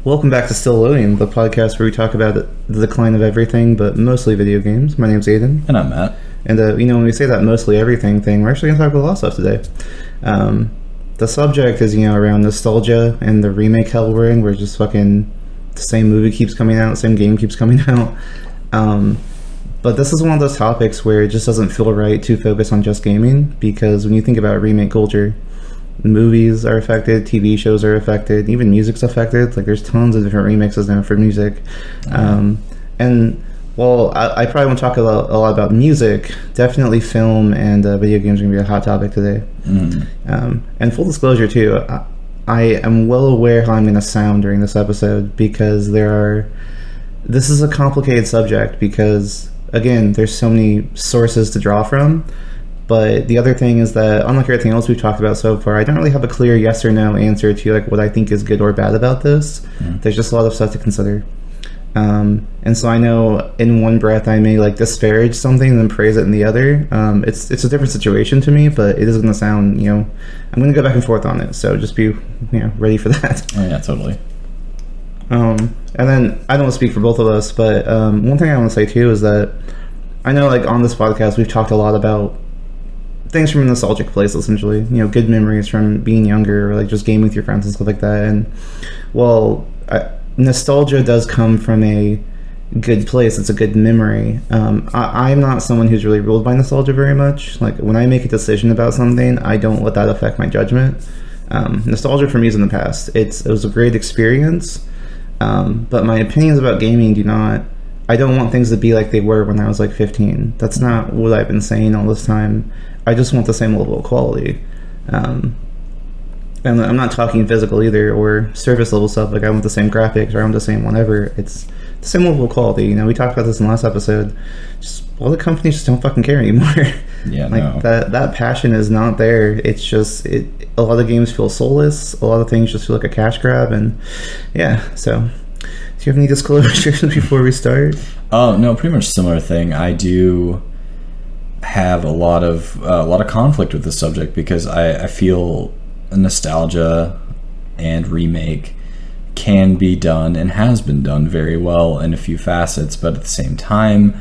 Welcome back to Still Loading, the podcast where we talk about the decline of everything, but mostly video games. My name's Aiden. And I'm Matt. And, when we say that mostly everything thing, we're actually going to talk about a lot of stuff today. The subject is, around nostalgia and the remake hell we're in, where just fucking the same movie keeps coming out, the same game keeps coming out. But this is one of those topics where it just doesn't feel right to focus on just gaming, because when you think about remake culture, movies are affected, TV shows are affected, even music's affected. Like, there's tons of different remixes now for music. And while I probably won't talk a lot about music, definitely film and video games are going to be a hot topic today. And full disclosure too, I am well aware how I'm going to sound during this episode, because this is a complicated subject, because again, there's so many sources to draw from. But the other thing is that, unlike everything else we've talked about so far, I don't really have a clear yes or no answer to like what I think is good or bad about this. There's just a lot of stuff to consider. And so I know in one breath I may like disparage something and then praise it in the other. It's a different situation to me, but it is going to sound, I'm going to go back and forth on it. So just be, ready for that. Oh yeah, totally. And then I don't want to speak for both of us, but one thing I want to say too is that I know, like, on this podcast we've talked a lot about things from a nostalgic place, essentially, good memories from being younger, or like just gaming with your friends and stuff like that. And nostalgia does come from a good place. It's a good memory. I'm not someone who's really ruled by nostalgia very much. Like, when I make a decision about something, I don't let that affect my judgment. Nostalgia for me is in the past. It was a great experience, but my opinions about gaming I don't want things to be like they were when I was like 15. That's not what I've been saying all this time. I just want the same level of quality. And I'm not talking physical either, or service level stuff. Like, I want the same graphics, or I want the same whatever. It's the same level of quality. We talked about this in the last episode. Just all the companies just don't fucking care anymore. Yeah, like, no. That passion is not there. It's just a lot of games feel soulless. A lot of things just feel like a cash grab. And yeah, so do you have any disclosures before we start? Oh no, pretty much similar thing. I do have a lot of conflict with this subject, because I feel nostalgia and remake can be done and has been done very well in a few facets, but at the same time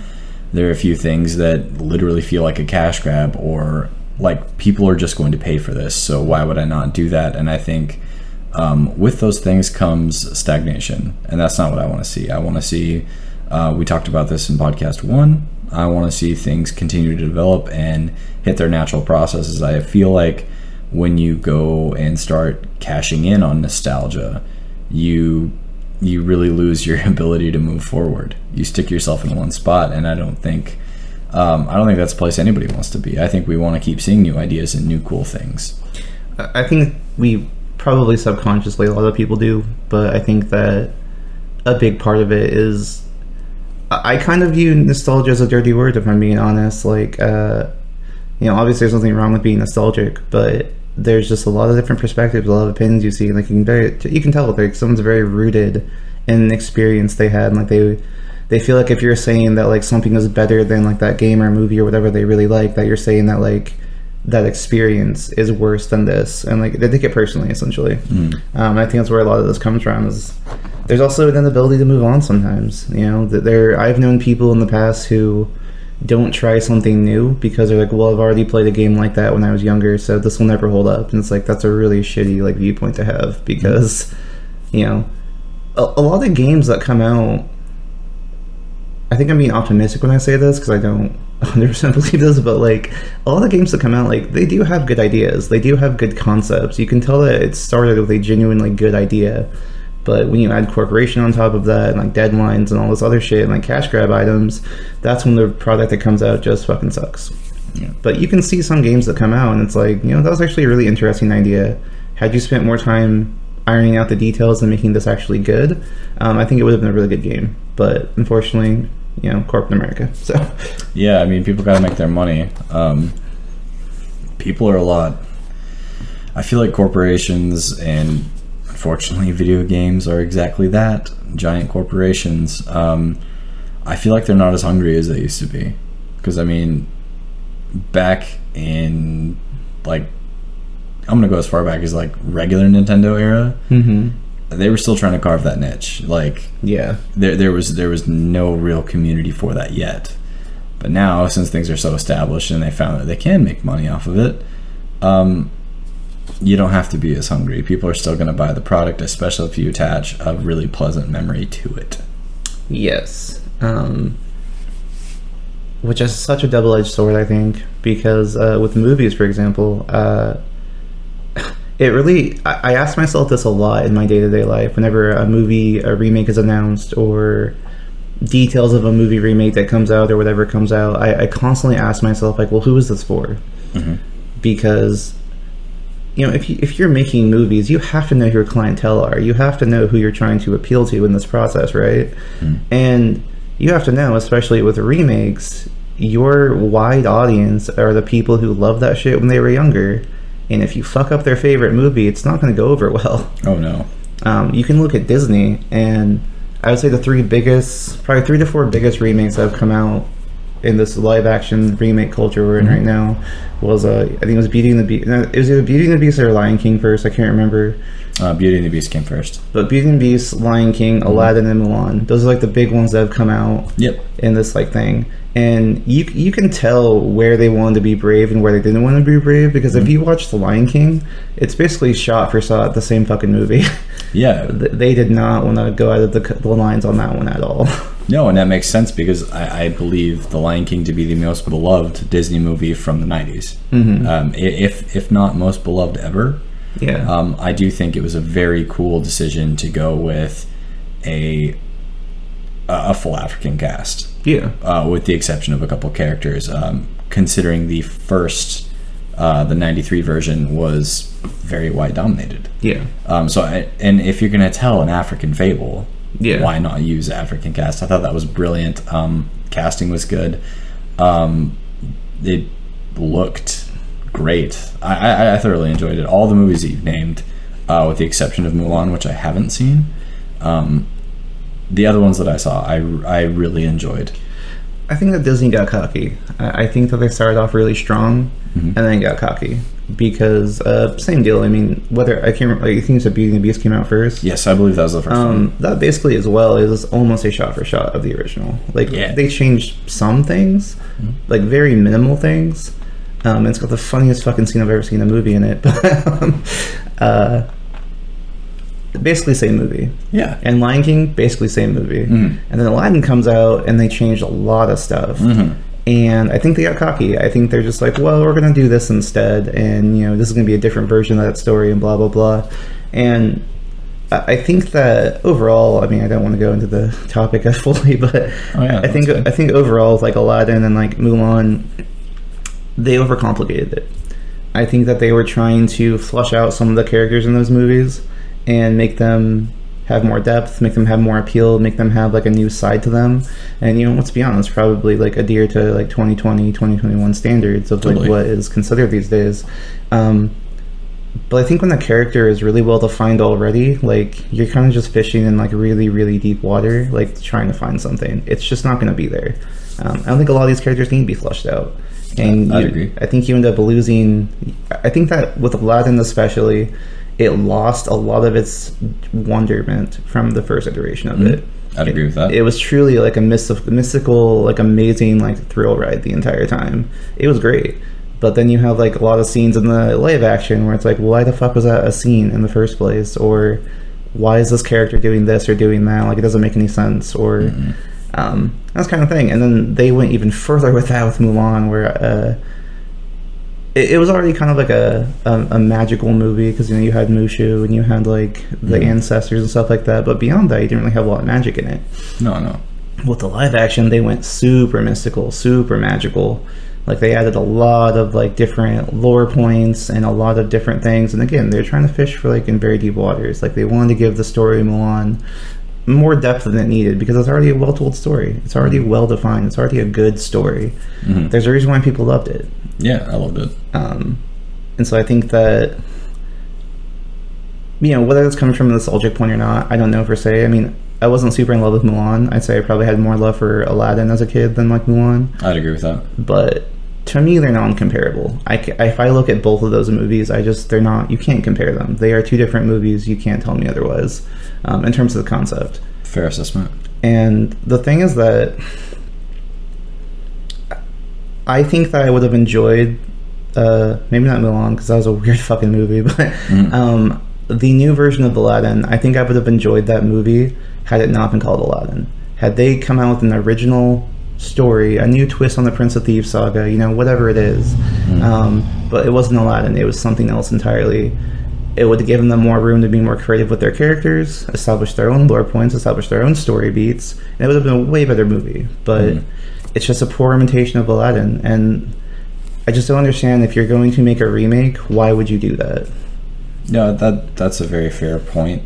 there are a few things that literally feel like a cash grab, or like people are just going to pay for this, so why would I not do that? And I think with those things comes stagnation, and that's not what I want to see. I want to see, we talked about this in podcast 1, I want to see things continue to develop and hit their natural processes. I feel like when you go and start cashing in on nostalgia, you really lose your ability to move forward. You stick yourself in one spot, and I don't think that's a place anybody wants to be. I think we want to keep seeing new ideas and new cool things. I think we probably subconsciously, a lot of people do, but I think that a big part of it is, I kind of view nostalgia as a dirty word, if I'm being honest. Like, obviously there's nothing wrong with being nostalgic, but there's just a lot of different perspectives, a lot of opinions you see. Like, you can tell like someone's very rooted in an experience they had, and like they feel like if you're saying that like something is better than like that game or movie or whatever they really like, that you're saying that like that experience is worse than this, and like they take it personally, essentially. I think that's where a lot of this comes from. Is there's also an inability to move on sometimes. I've known people in the past who don't try something new because they're like, well, I've already played a game like that when I was younger, so this will never hold up. And it's like, that's a really shitty like viewpoint to have, because a lot of games that come out, I think I'm being optimistic when I say this, because I don't 100% believe this, but like a lot of games that come out, like, they do have good ideas, they do have good concepts. You can tell that it started with a genuinely good idea, but when you add corporation on top of that, and like deadlines and all this other shit, and like cash grab items, that's when the product that comes out just fucking sucks. Yeah. But you can see some games that come out and it's like, that was actually a really interesting idea. Had you spent more time ironing out the details and making this actually good, I think it would have been a really good game. But unfortunately, corporate America. So yeah, I mean, people gotta make their money. People are a lot. I feel like corporations, and unfortunately video games are exactly that, giant corporations. I feel like they're not as hungry as they used to be, because I mean, back in like, I'm gonna go as far back as like regular Nintendo era, they were still trying to carve that niche. Like, Yeah. there was no real community for that yet. But now, since things are so established and they found that they can make money off of it, you don't have to be as hungry. People are still going to buy the product, especially if you attach a really pleasant memory to it. Yes. Which is such a double-edged sword, I think, because with movies, for example, it really... I ask myself this a lot in my day-to-day life. Whenever a remake is announced, or details of a movie remake that comes out, or whatever comes out, I constantly ask myself, like, well, who is this for? Mm-hmm. Because, you know, if you're making movies, you have to know who your clientele are. You have to know who you're trying to appeal to in this process, right? Mm. And you have to know, especially with remakes, your wide audience are the people who loved that shit when they were younger. And if you fuck up their favorite movie, it's not going to go over well. Oh, no. You can look at Disney, and I would say the probably 3 to 4 biggest remakes that have come out in this live-action remake culture we're in right now was, I think it was Beauty and the Beast. No, it was either Beauty and the Beast or Lion King first. I can't remember. Beauty and the Beast came first. But Beauty and the Beast, Lion King, Aladdin, and Mulan. Those are like the big ones that have come out in this like thing. And you can tell where they wanted to be brave and where they didn't want to be brave, because if you watch The Lion King, it's basically shot for shot the same fucking movie. Yeah. They did not want to go out of the lines on that one at all. No, and that makes sense, because I believe The Lion King to be the most beloved Disney movie from the 90s. Mm-hmm. If not most beloved ever. Yeah. I do think it was a very cool decision to go with a full African cast. Yeah. With the exception of a couple characters. Considering the first, the 93 version was very white dominated. Yeah. And if you're going to tell an African fable, why not use African cast? I thought that was brilliant. Casting was good. It looked great. I thoroughly enjoyed it. All the movies that you've named, with the exception of Mulan, which I haven't seen. The other ones that I saw, I really enjoyed. I think that Disney got cocky. I think that they started off really strong, and then got cocky, because same deal. I mean, whether I can't remember, I think you said Beauty and the Beast came out first. Yes, I believe that was the first one. That basically as well is almost a shot for shot of the original. Like they changed some things, like very minimal things. It's got the funniest fucking scene I've ever seen in a movie in it. But basically same movie. Yeah. And Lion King, basically same movie. Mm. And then Aladdin comes out, and they changed a lot of stuff. Mm-hmm. And I think they got cocky. I think they're just like, well, we're going to do this instead. And, you know, this is going to be a different version of that story and blah, blah, blah. And I think that overall, I mean, I don't want to go into the topic fully, but I think overall, like Aladdin and like Mulan, they overcomplicated it. I think that they were trying to flush out some of the characters in those movies and make them have more depth, make them have more appeal, make them have like a new side to them. And, you know, let's be honest, probably like adhere to like 2020, 2021 standards of like what is considered these days. But I think when the character is really well defined already, like you're kind of just fishing in like really, really deep water, like trying to find something. It's just not going to be there. I don't think a lot of these characters need to be fleshed out. And I agree. I think you end up losing. I think that with Aladdin especially, it lost a lot of its wonderment from the first iteration of it. I'd agree with that. It was truly like a mystical, like amazing, like thrill ride the entire time. It was great. But then you have like a lot of scenes in the live action where it's like, why the fuck was that a scene in the first place? Or why is this character doing this or doing that? Like, it doesn't make any sense. Or that kind of thing. And then they went even further with that with Mulan, where it was already kind of like a magical movie, because, you know, you had Mushu and you had like the ancestors and stuff like that. But beyond that, you didn't really have a lot of magic in it. No. With the live action, they went super mystical, super magical. Like, they added a lot of like different lore points and a lot of different things. And again, they're trying to fish for like in very deep waters. Like, they wanted to give the story of Mulan more depth than it needed, because it's already a well-told story. It's already well-defined. It's already a good story. There's a reason why people loved it. Yeah, I loved it. And so I think that, you know, whether it's coming from a nostalgic point or not, I don't know per se. I mean, I wasn't super in love with Mulan. I'd say I probably had more love for Aladdin as a kid than like Mulan. I'd agree with that. But to me, they're non-comparable. If I look at both of those movies, they're not, you can't compare them. They are two different movies. You can't tell me otherwise, in terms of the concept. Fair assessment. And the thing is that I think that I would have enjoyed, maybe not Mulan, because that was a weird fucking movie, but the new version of Aladdin, I think I would have enjoyed that movie had it not been called Aladdin. Had they come out with an original story, a new twist on the Prince of Thieves saga, you know, whatever it is, but it wasn't Aladdin, it was something else entirely. It would have given them more room to be more creative with their characters, establish their own lore points, establish their own story beats, and it would have been a way better movie. But it's just a poor imitation of Aladdin, and I just don't understand, if you're going to make a remake, why would you do that? Yeah, that's a very fair point.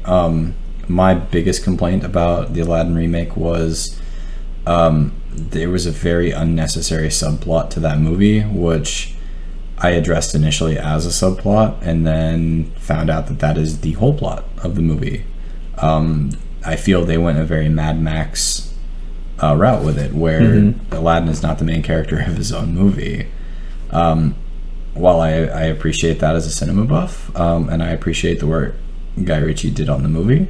My biggest complaint about the Aladdin remake was there was a very unnecessary subplot to that movie, which I addressed initially as a subplot, and then found out that is the whole plot of the movie. I feel they went a very Mad Max route with it, where Aladdin is not the main character of his own movie. While I appreciate that as a cinema buff, and I appreciate the work Guy Ritchie did on the movie,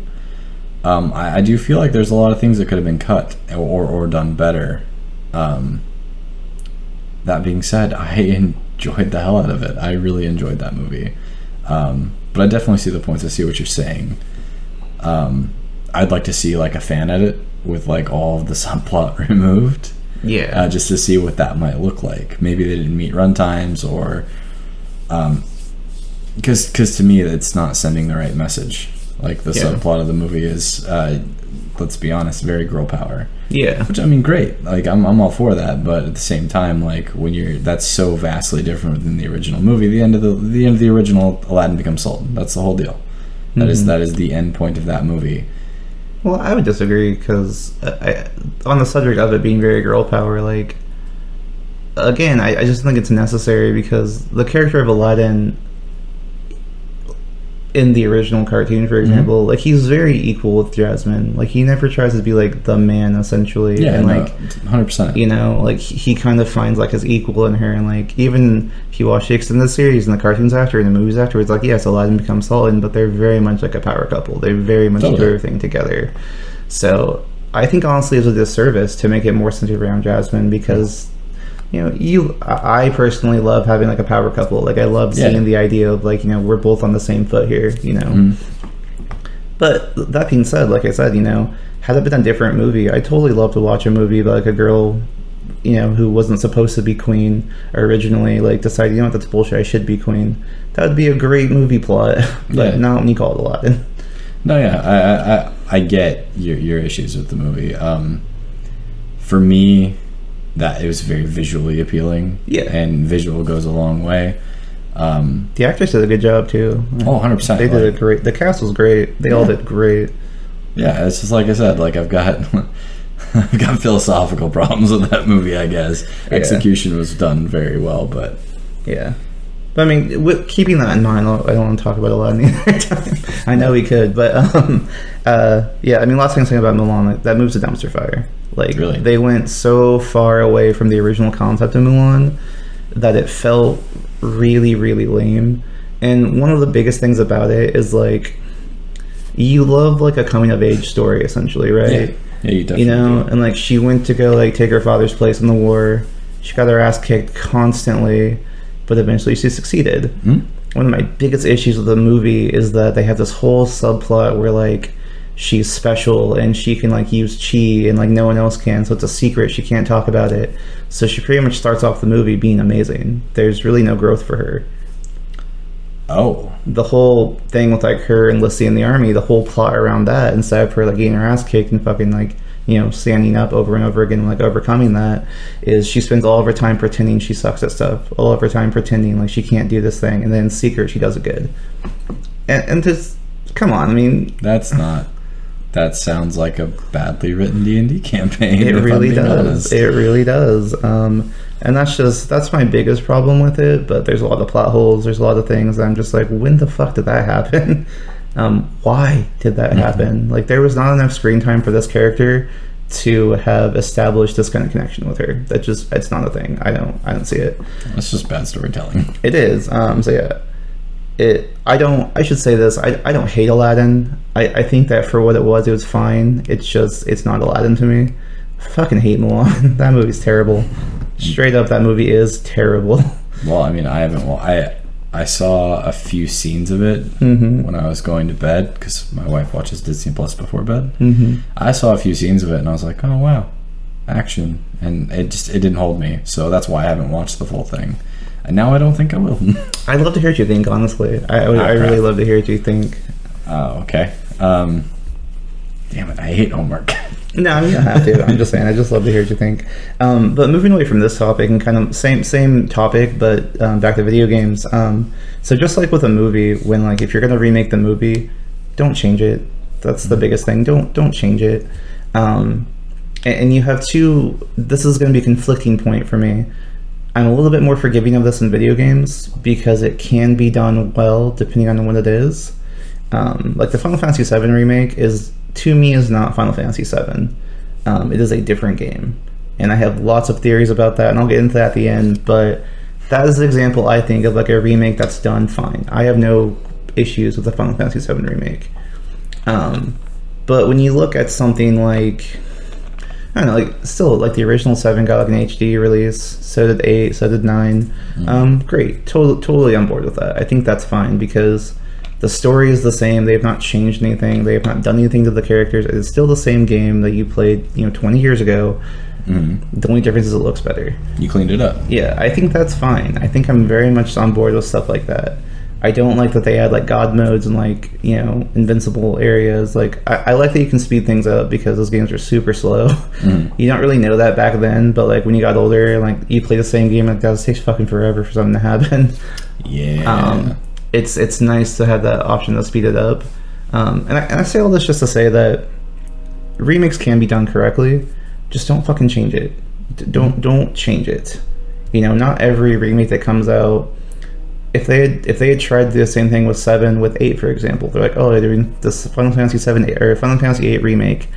I do feel like there's a lot of things that could have been cut or done better. That being said, I enjoyed the hell out of it. I really enjoyed that movie. But I definitely see the points. I see what you're saying. I'd like to see like a fan edit with like all of the subplot removed. Yeah. Just to see what that might look like. Maybe they didn't meet runtimes, or because to me it's not sending the right message. Like the subplot of the movie is, let's be honest, very girl power. Yeah. Which, I mean, great. Like I'm all for that, but at the same time, like that's so vastly different than the original movie. The end of the original, Aladdin becomes Sultan. That's the whole deal. That is the end point of that movie. Well, I would disagree, because on the subject of it being very girl power, like, again, I just think it's necessary, because the character of Aladdin in the original cartoon, for example, like, he's very equal with Jasmine. Like, he never tries to be like the man, essentially. Yeah, and no, like 100%. You know, like, he kind of finds like his equal in her, and like, even if you watch the extended series and the cartoons after and the movies afterwards, like, yes, Aladdin becomes Sultan, but they're very much like a power couple. They very much do everything together. So I think honestly it's a disservice to make it more centered around Jasmine, because you know, I personally love having like a power couple. Like, I love seeing the idea of like, you know, we're both on the same foot here, you know. But that being said, like I said, you know, had it been a different movie, I totally love to watch a movie about like a girl, you know, who wasn't supposed to be queen originally, like decided, you know what, that's bullshit, I should be queen. That would be a great movie plot. But not when you call it Aladdin. No, yeah, I get your issues with the movie. For me, that it was very visually appealing. Yeah. And visual goes a long way. The actors did a good job too. Oh, 100%. They did it great. The cast was great. They all did great. Yeah, it's just like I said, like I've got philosophical problems with that movie, I guess. Execution was done very well, but yeah. But I mean, keeping that in mind, I don't want to talk about Aladdin either time. I know we could, but yeah, I mean, last thing to say about Mulan, like, that moves a dumpster fire. Like, really? They went so far away from the original concept of Mulan that it felt really, really lame. And one of the biggest things about it is, like, you love like a coming of age story, essentially, right? Yeah, you definitely do. do. And like, she went to go like take her father's place in the war. She got her ass kicked constantly, but eventually she succeeded. One of my biggest issues with the movie is that they have this whole subplot where like she's special and she can like use chi and like no one else can, so it's a secret, she can't talk about it. So she pretty much starts off the movie being amazing. There's really no growth for her. Oh. The whole thing with like her enlisting in the army, the whole plot around that, instead of her like getting her ass kicked and fucking like, you know, standing up over and over again, like overcoming that, is she spends all of her time pretending she sucks at stuff, all of her time pretending like she can't do this thing, and then in secret she does it good. And just, come on, I mean, that sounds like a badly written D&D campaign. It really does. It really does. And that's my biggest problem with it. But there's a lot of plot holes. There's a lot of things that I'm just like, when the fuck did that happen? Why did that happen? Like, there was not enough screen time for this character to have established this kind of connection with her. That just, it's not a thing. I don't see it. It's just bad storytelling. It is. So yeah, I should say this. I don't hate Aladdin. I think that for what it was fine. It's not Aladdin to me. I fucking hate Mulan. That movie's terrible. Straight up, that movie is terrible. Well, I mean, I saw a few scenes of it when I was going to bed, because my wife watches Disney Plus before bed. I saw a few scenes of it and I was like, oh wow, action, and it didn't hold me. So that's why I haven't watched the full thing, and now I don't think I will. I'd love to hear what you think, honestly. I really love to hear what you think. Oh, okay. Damn it, I hate homework. No, you don't have to. I'm just saying, I just love to hear what you think. But moving away from this topic and kind of same topic, but back to video games. So just like with a movie, when like if you're gonna remake the movie, don't change it. That's the biggest thing. Don't change it. And you have two. This is going to be a conflicting point for me. I'm a little bit more forgiving of this in video games because it can be done well depending on what it is. Like the Final Fantasy VII remake is, to me, is not Final Fantasy VII. It is a different game, and I have lots of theories about that, and I'll get into that at the end. But that is the example, I think, of like a remake that's done fine. I have no issues with the Final Fantasy VII remake. But when you look at something like, I don't know, like still like the original 7 got like an HD release, so did 8, so did 9. Great, totally on board with that. I think that's fine because the story is the same. They have not changed anything. They have not done anything to the characters. It's still the same game that you played, 20 years ago. The only difference is it looks better. You cleaned it up. Yeah, I think that's fine. I think I'm very much on board with stuff like that. I don't like that they add like god modes and like, invincible areas. Like I like that you can speed things up because those games are super slow. You don't really know that back then, but like when you got older, like you play the same game, like that takes fucking forever for something to happen. Yeah. It's nice to have that option to speed it up. And I say all this just to say that remakes can be done correctly. Just don't fucking change it. Don't change it. Not every remake that comes out. If they had tried to do the same thing with 7, with 8, for example, they're like, oh, they're doing this Final Fantasy 7 or Final Fantasy 8 remake.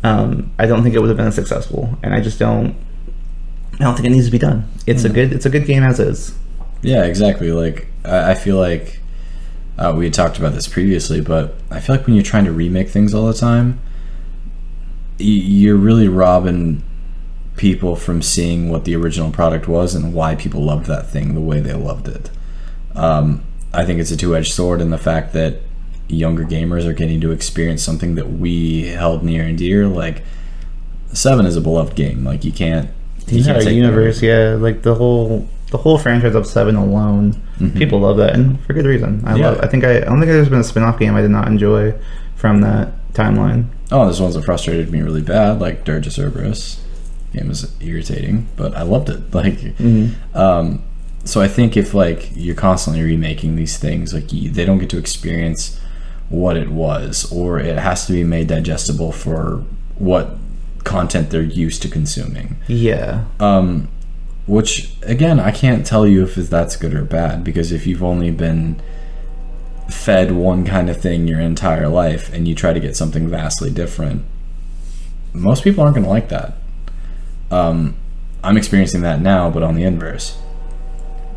I don't think it would have been as successful, and I don't think it needs to be done. It's a good game as is. Yeah, exactly. Like I feel like we had talked about this previously, but I feel like when you're trying to remake things all the time, you're really robbing people from seeing what the original product was and why people loved that thing the way they loved it. I think it's a two-edged sword in the fact that younger gamers are getting to experience something that we held near and dear. Like 7 is a beloved game. Like you can't take universe. Yeah, like the whole franchise of 7 alone, people love that, and for good reason. I don't think there's been a spin-off game I did not enjoy from that timeline. Oh, there's ones that frustrated me really bad, like Dirge of Cerberus. Game was irritating, but I loved it. Like, so I think if like you're constantly remaking these things, like they don't get to experience what it was, or it has to be made digestible for what content they're used to consuming. Yeah. Which again, I can't tell you if that's good or bad, because if you've only been fed one kind of thing your entire life and you try to get something vastly different, most people aren't going to like that. I'm experiencing that now, but on the inverse.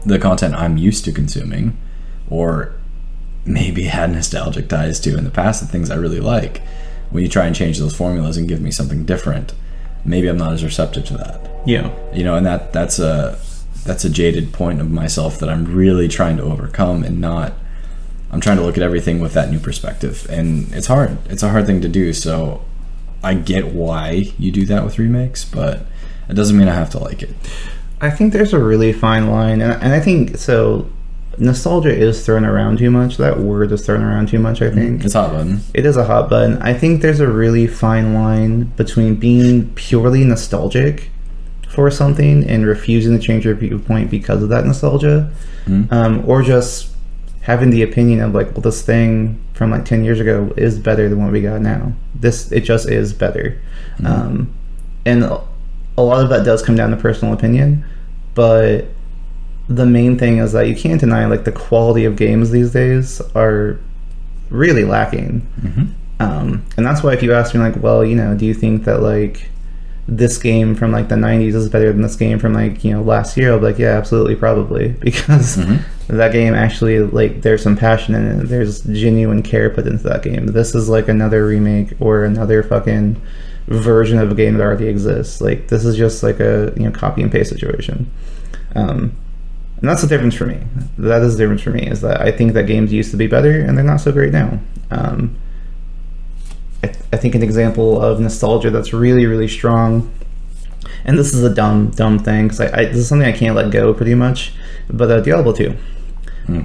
The content I'm used to consuming, or maybe had nostalgic ties to in the past, the things I really like, when you try and change those formulas and give me something different, maybe I'm not as receptive to that. Yeah. And that's a jaded point of myself that I'm really trying to overcome, and I'm trying to look at everything with that new perspective, and it's hard. It's a hard thing to do, so I get why you do that with remakes, but it doesn't mean I have to like it. I think there's a really fine line, and I think so. Nostalgia is thrown around too much. That word is thrown around too much, I think. It's a hot button. It is a hot button. I think there's a really fine line between being purely nostalgic for something and refusing to change your viewpoint because of that nostalgia, or just having the opinion of like, well, this thing from like 10 years ago is better than what we got now. It just is better. And a lot of that does come down to personal opinion, but the main thing is that you can't deny like the quality of games these days are really lacking. And that's why if you ask me like, well, do you think that like this game from like the 90s is better than this game from like, last year, I'll be like, yeah, absolutely, probably, because that game actually, like, there's some passion in it, there's genuine care put into that game. This is like another remake or another fucking version of a game that already exists. Like, this is just like a copy and paste situation. And that's the difference for me. That is the difference for me, is that I think that games used to be better and they're not so great now. I think an example of nostalgia that's really, really strong, and this is a dumb thing, because this is something I can't let go pretty much, but Diablo 2.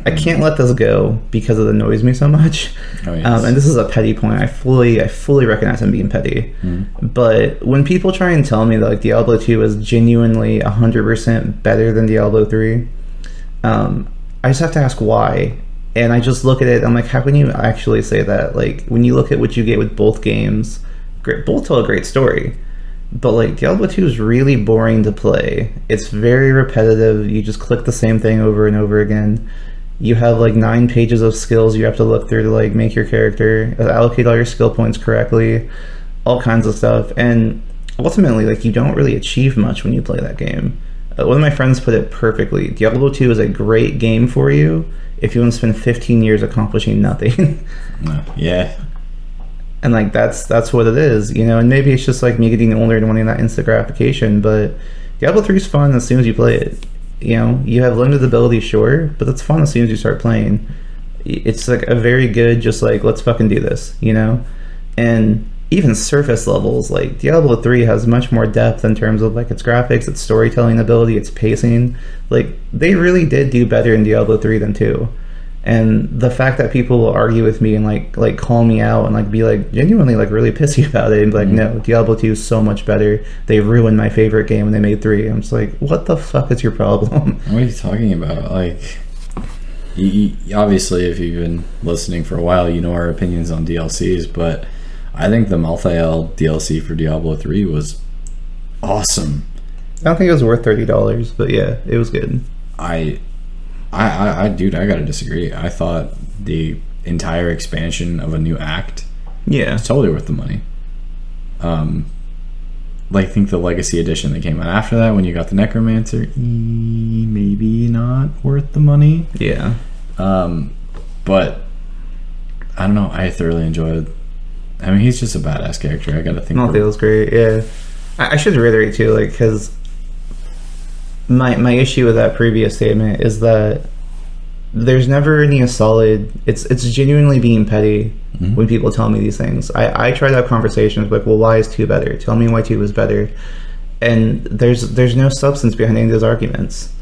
I can't let this go because it annoys me so much. Oh, yes. And this is a petty point. I fully recognize I'm being petty. But when people try and tell me that like Diablo 2 is genuinely 100% better than Diablo 3, I just have to ask why. And I just look at it, I'm like, how can you actually say that? Like, when you look at what you get with both games, both tell a great story. But like, Diablo 2 is really boring to play. It's very repetitive. You just click the same thing over and over again. You have like 9 pages of skills you have to look through to like make your character, allocate all your skill points correctly, all kinds of stuff. And ultimately, like, you don't really achieve much when you play that game. One of my friends put it perfectly. Diablo 2 is a great game for you if you want to spend 15 years accomplishing nothing. Yeah. And like, that's what it is, and maybe it's just like me getting older and wanting that instant gratification, but Diablo 3 is fun as soon as you play it. You have limited ability, sure, but it's fun as soon as you start playing. It's like a very good, just like, let's fucking do this, and even surface levels, like Diablo 3 has much more depth in terms of like its graphics, its storytelling ability, its pacing. Like, they really did do better in Diablo 3 than 2. And the fact that people will argue with me and like call me out and like be like genuinely like really pissy about it and be like, no, Diablo 2 is so much better. They ruined my favorite game when they made 3. I'm just like, what the fuck is your problem? What are you talking about? Like, obviously, if you've been listening for a while, you know our opinions on DLCs, but I think the Malthael DLC for Diablo 3 was awesome. I don't think it was worth $30, but yeah, it was good. Dude, I gotta disagree. I thought the entire expansion of a new act, was totally worth the money. I think the Legacy Edition that came out after that, when you got the Necromancer, maybe not worth the money. Yeah. But I don't know. I thoroughly enjoyed. I mean, he's just a badass character. I gotta think. Malthael's great. Yeah. I should reiterate too, like, because my issue with that previous statement is that there's never any solid. It's genuinely being petty when people tell me these things. I try to have conversations like, well, why is 2 better? Tell me why 2 is better. And there's no substance behind any of those arguments.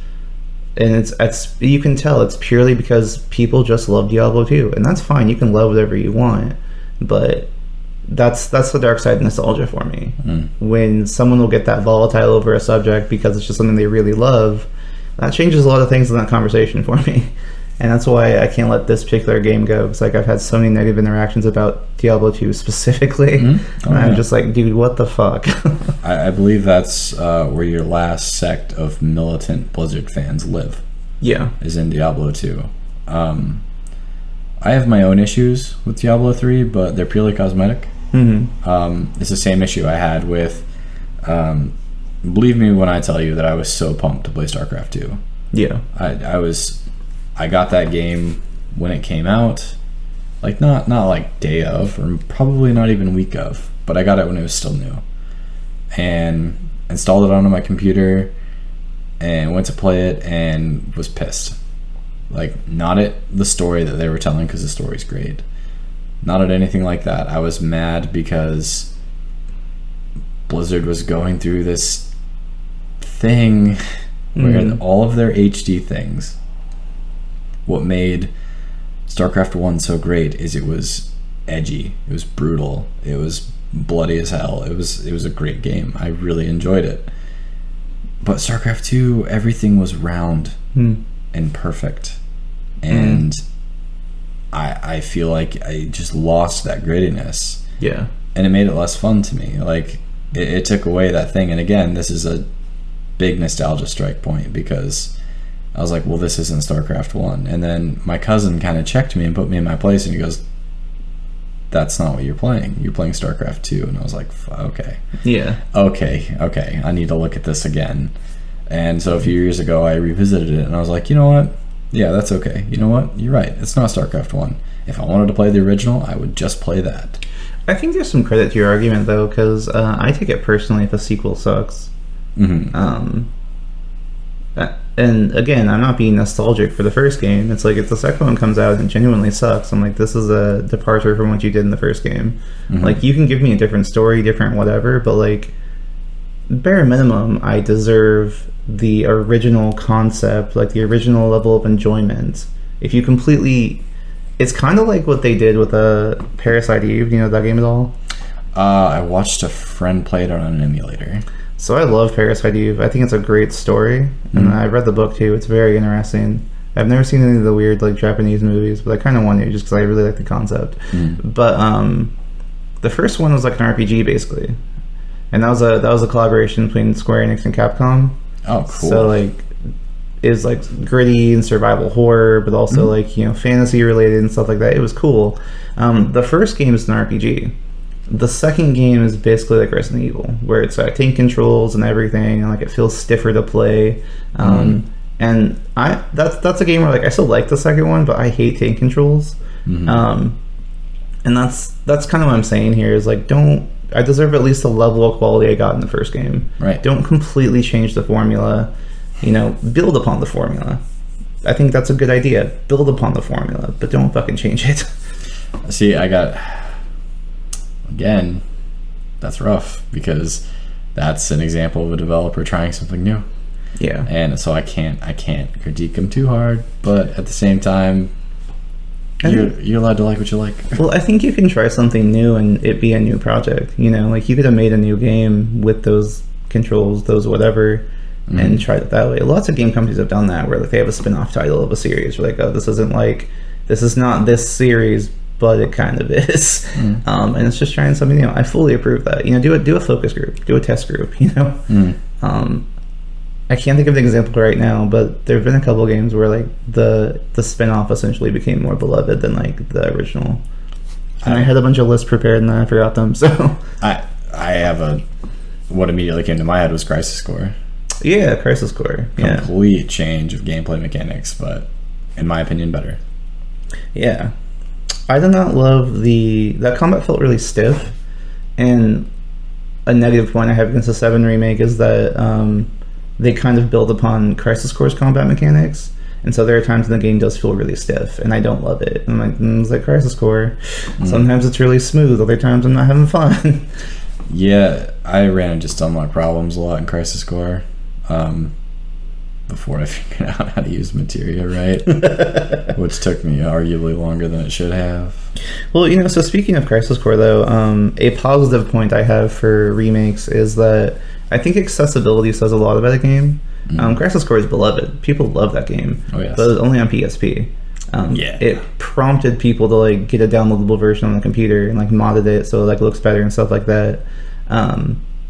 And it's you can tell it's purely because people just love Diablo 2, and that's fine. You can love whatever you want, but that's the dark side of nostalgia for me. When someone will get that volatile over a subject because it's just something they really love, that changes a lot of things in that conversation for me. And that's why I can't let this particular game go. It's like, I've had so many negative interactions about Diablo 2 specifically, and I'm just like, dude, what the fuck? I believe that's where your last sect of militant Blizzard fans live. Yeah. Is in Diablo 2. I have my own issues with Diablo 3, but they're purely cosmetic. It's the same issue I had with believe me when I tell you that I was so pumped to play Starcraft 2. Yeah. I got that game when it came out, like not like day of, or probably not even week of, but I got it when it was still new, and installed it onto my computer and went to play it and was pissed. Like, not at the story that they were telling, because the story's great. Not at anything like that. I was mad because Blizzard was going through this thing where all of their HD things, what made StarCraft 1 so great is it was edgy, it was brutal, it was bloody as hell. It was a great game. I really enjoyed it. But StarCraft 2, everything was round and perfect. And I feel like I just lost that grittiness. Yeah. And it made it less fun to me. Like, it took away that thing. And again, this is a big nostalgia strike point, because I was like, well, this isn't StarCraft 1. And then my cousin kind of checked me and put me in my place, and he goes, that's not what you're playing. You're playing StarCraft 2. And I was like, okay. Yeah. Okay. I need to look at this again. And so a few years ago, I revisited it, and I was like, you know what? Yeah, that's okay. You know what? You're right. It's not StarCraft 1. If I wanted to play the original, I would just play that. I think there's some credit to your argument, though, because I take it personally if a sequel sucks. Mm-hmm. And again, I'm not being nostalgic for the first game. It's like if the second one comes out and genuinely sucks, I'm like, this is a departure from what you did in the first game. Mm-hmm. Like, you can give me a different story, different whatever, but like, bare minimum, I deserve the original concept, like the original level of enjoyment. If you completely... It's kind of like what they did with Parasite Eve. You know that game at all? I watched a friend play it on an emulator. So I love Parasite Eve. I think it's a great story, and I've read the book too. It's very interesting. I've never seen any of the weird like Japanese movies, but I kind of want to just because I really like the concept. But the first one was like an RPG basically, and that was a collaboration between Square Enix and Capcom. Oh, cool. So like, it's like gritty and survival horror, but also like, you know, fantasy related and stuff like that. It was cool. The first game is an RPG. The second game is basically like Resident Evil, where it's tank controls and everything, and like it feels stiffer to play. And that's a game where like I still like the second one, but I hate tank controls. And that's kind of what I'm saying here is like, I deserve at least the level of quality I got in the first game. Right. Don't completely change the formula. You know, build upon the formula. I think that's a good idea. Build upon the formula, but don't fucking change it. See, again, that's rough because that's an example of a developer trying something new. Yeah. And so I can't critique them too hard, but at the same time, you're allowed to like what you like. Well, I think you can try something new and it be a new project. You know, like you could have made a new game with those controls, those whatever, and tried it that way. Lots of game companies have done that, where like they have a spin-off title of a series. Where like, oh, this is not this series, but it kind of is. And it's just trying something new. I fully approve that. You know, do a focus group, do a test group. You know, I can't think of an example right now, but there have been a couple of games where like the spin-off essentially became more beloved than like the original. And I had a bunch of lists prepared and then I forgot them. So I have what immediately came to my head was Crisis Core. Yeah, Crisis Core. Yeah. Complete change of gameplay mechanics, but in my opinion, better. Yeah. I did not love that combat felt really stiff, and a negative point I have against the 7 remake is that they kind of build upon Crisis Core's combat mechanics, and so there are times when the game does feel really stiff, and I don't love it. And I'm like, it's like Crisis Core. Sometimes it's really smooth, other times I'm not having fun. Yeah, I ran into just unlock problems a lot in Crisis Core. Before I figured out how to use materia right, which took me arguably longer than it should have. Well, you know, so speaking of Crisis Core, though, a positive point I have for remakes is that I think accessibility says a lot about a game. Crisis Core is beloved. People love that game, but it was only on PSP. It prompted people to like get a downloadable version on the computer and like modded it so it like looks better and stuff like that.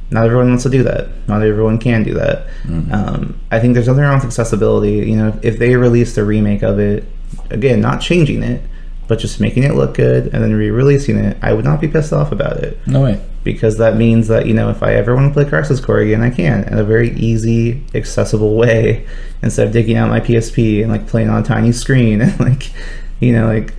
Not everyone wants to do that. Not everyone can do that. I think there's nothing wrong with accessibility. You know, if they released a remake of it, again, not changing it, but just making it look good and then re-releasing it, I would not be pissed off about it. No way. Because that means that, you know, if I ever want to play Crisis Core again, I can in a very easy, accessible way, instead of digging out my PSP and like playing on a tiny screen and like, you know, like,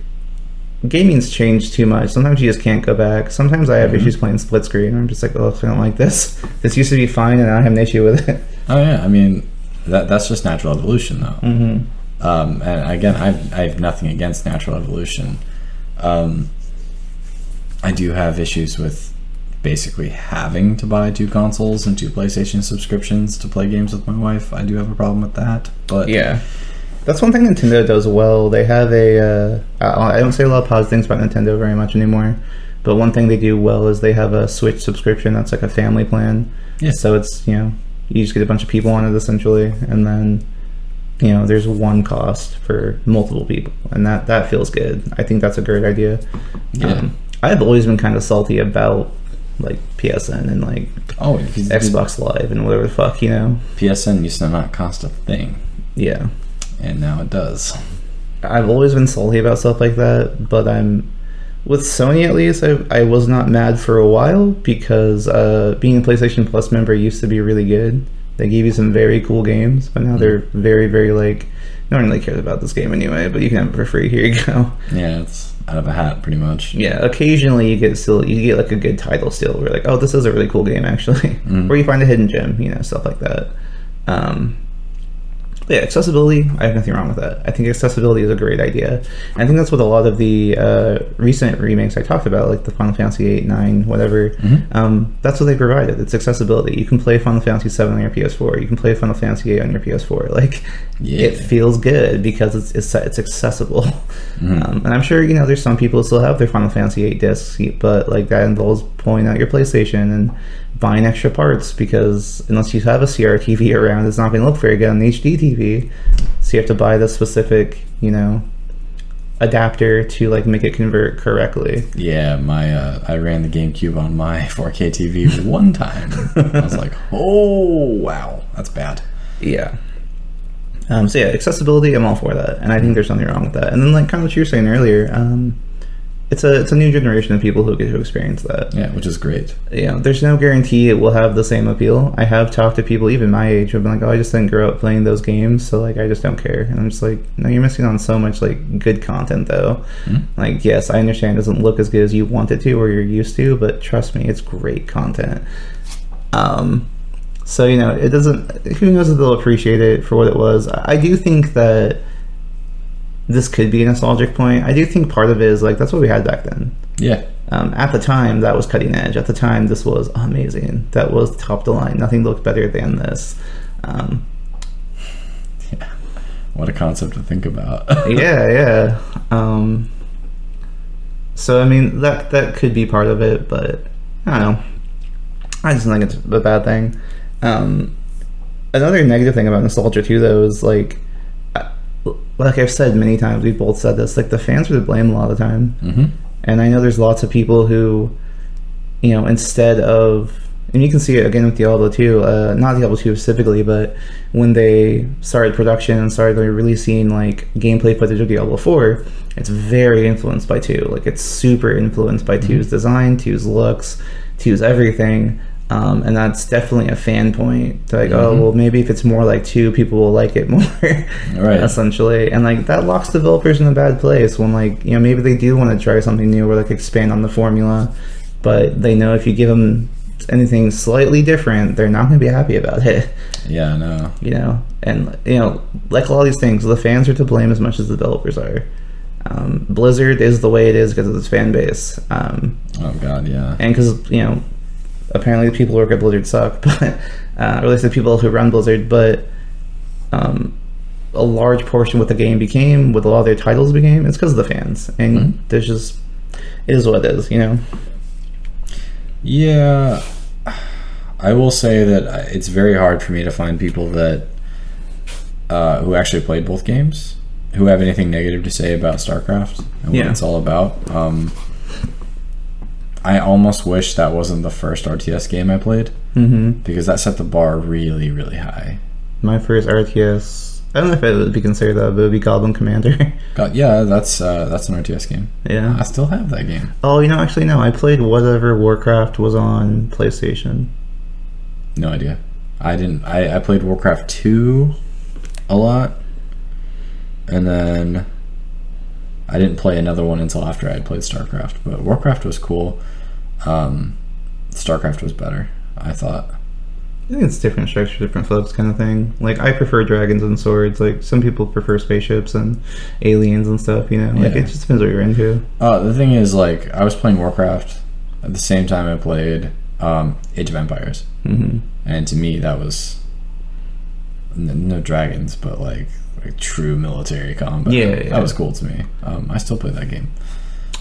gaming's changed too much. Sometimes you just can't go back. Sometimes I have issues playing split screen. I'm just like, oh, I don't like this. This used to be fine, and I have an issue with it. Oh yeah, I mean, that's just natural evolution, though. And again, I have nothing against natural evolution. I do have issues with basically having to buy 2 consoles and 2 PlayStation subscriptions to play games with my wife. I do have a problem with that. But yeah. That's one thing Nintendo does well. They have I don't say a lot of positive things about Nintendo very much anymore, but one thing they do well is they have a Switch subscription that's like a family plan. Yeah. So it's, you know, you just get a bunch of people on it essentially, and then, you know, there's one cost for multiple people, and that feels good. I think that's a great idea. Yeah. I've always been kind of salty about like PSN and like Xbox Live and whatever the fuck, you know. PSN used to not cost a thing. Yeah. And now it does. I've always been salty about stuff like that, but with Sony at least, I was not mad for a while because being a PlayStation Plus member used to be really good. They gave you some very cool games, but now they're very, very like, no one really cares about this game anyway, but you can have it for free. Here you go. Yeah, it's out of a hat, pretty much. Yeah, occasionally you get like a good title still. Where like, oh, this is a really cool game actually, or you find a hidden gem, you know, stuff like that. But yeah, accessibility, I have nothing wrong with that. I think accessibility is a great idea. I think that's what a lot of the recent remakes I talked about, like the Final Fantasy 8, 9, whatever, that's what they provided. It's accessibility. You can play Final Fantasy 7 on your PS4. You can play Final Fantasy 8 on your PS4. Like, it feels good because it's accessible. And I'm sure, you know, there's some people who still have their Final Fantasy 8 discs, but like that involves pulling out your PlayStation and buying extra parts, because unless you have a CRTV around, it's not going to look very good on an HD TV. So you have to buy the specific, you know, adapter to like make it convert correctly. Yeah, I ran the GameCube on my 4K TV one time. I was like, oh wow, that's bad. Yeah. So yeah, accessibility, I'm all for that, and I think there's nothing wrong with that. And then like kind of what you were saying earlier, it's a new generation of people who get to experience that. Yeah, which is great. Yeah, there's no guarantee it will have the same appeal. I have talked to people even my age who've been like, oh, I just didn't grow up playing those games, so like I just don't care. And I'm just like, no, you're missing on so much like good content though. Like, yes, I understand it doesn't look as good as you want it to or you're used to, but trust me, it's great content. So, you know, it doesn't, who knows if they'll appreciate it for what it was. I do think that this could be a nostalgic point. I do think part of it is like, that's what we had back then. Yeah. At the time, that was cutting edge. At the time, this was amazing. That was top of the line. Nothing looked better than this. Yeah. What a concept to think about. Yeah. So, I mean, that could be part of it, but I don't know. I just think it's a bad thing. Another negative thing about nostalgia too, though, is like I've said many times, we've both said this, like the fans are to blame a lot of the time. And I know there's lots of people who, you know, instead of, and you can see it again with Diablo 2, not Diablo 2 specifically, but when they started production and started releasing like gameplay footage of Diablo 4, it's very influenced by 2. Like, it's super influenced by 2's design, 2's looks, 2's everything. And that's definitely a fan point. Like, oh, well, maybe if it's more like 2, people will like it more, right? Essentially. And like that locks developers in a bad place when, like, you know, maybe they do want to try something new or like expand on the formula, but they know if you give them anything slightly different, they're not going to be happy about it. Yeah, no. You know, and you know, like all these things, the fans are to blame as much as the developers are. Blizzard is the way it is because of its fan base. Oh God, yeah. And because, you know, apparently the people who work at Blizzard suck, but or at least the people who run Blizzard, but a large portion what the game became, what a lot of their titles became, it's because of the fans. And there's just, it is what it is, you know? Yeah, I will say that it's very hard for me to find people that who actually played both games who have anything negative to say about StarCraft and what it's all about. I almost wish that wasn't the first RTS game I played, because that set the bar really, really high. My first RTS, I don't know if it would be considered that, but it would be Goblin Commander. Yeah, that's an RTS game. Yeah, I still have that game. Oh, you know, actually, no, I played whatever Warcraft was on PlayStation. No idea. I didn't. I played Warcraft 2 a lot, and then I didn't play another one until after I had played StarCraft. But Warcraft was cool. StarCraft was better, I thought. I think it's different strokes for different folks kind of thing. Like, I prefer dragons and swords. Like, some people prefer spaceships and aliens and stuff, you know? Like, it just depends what you're into. The thing is, like, I was playing Warcraft at the same time I played Age of Empires. And to me, that was no dragons, but like true military combat. Yeah. That was cool to me. I still play that game.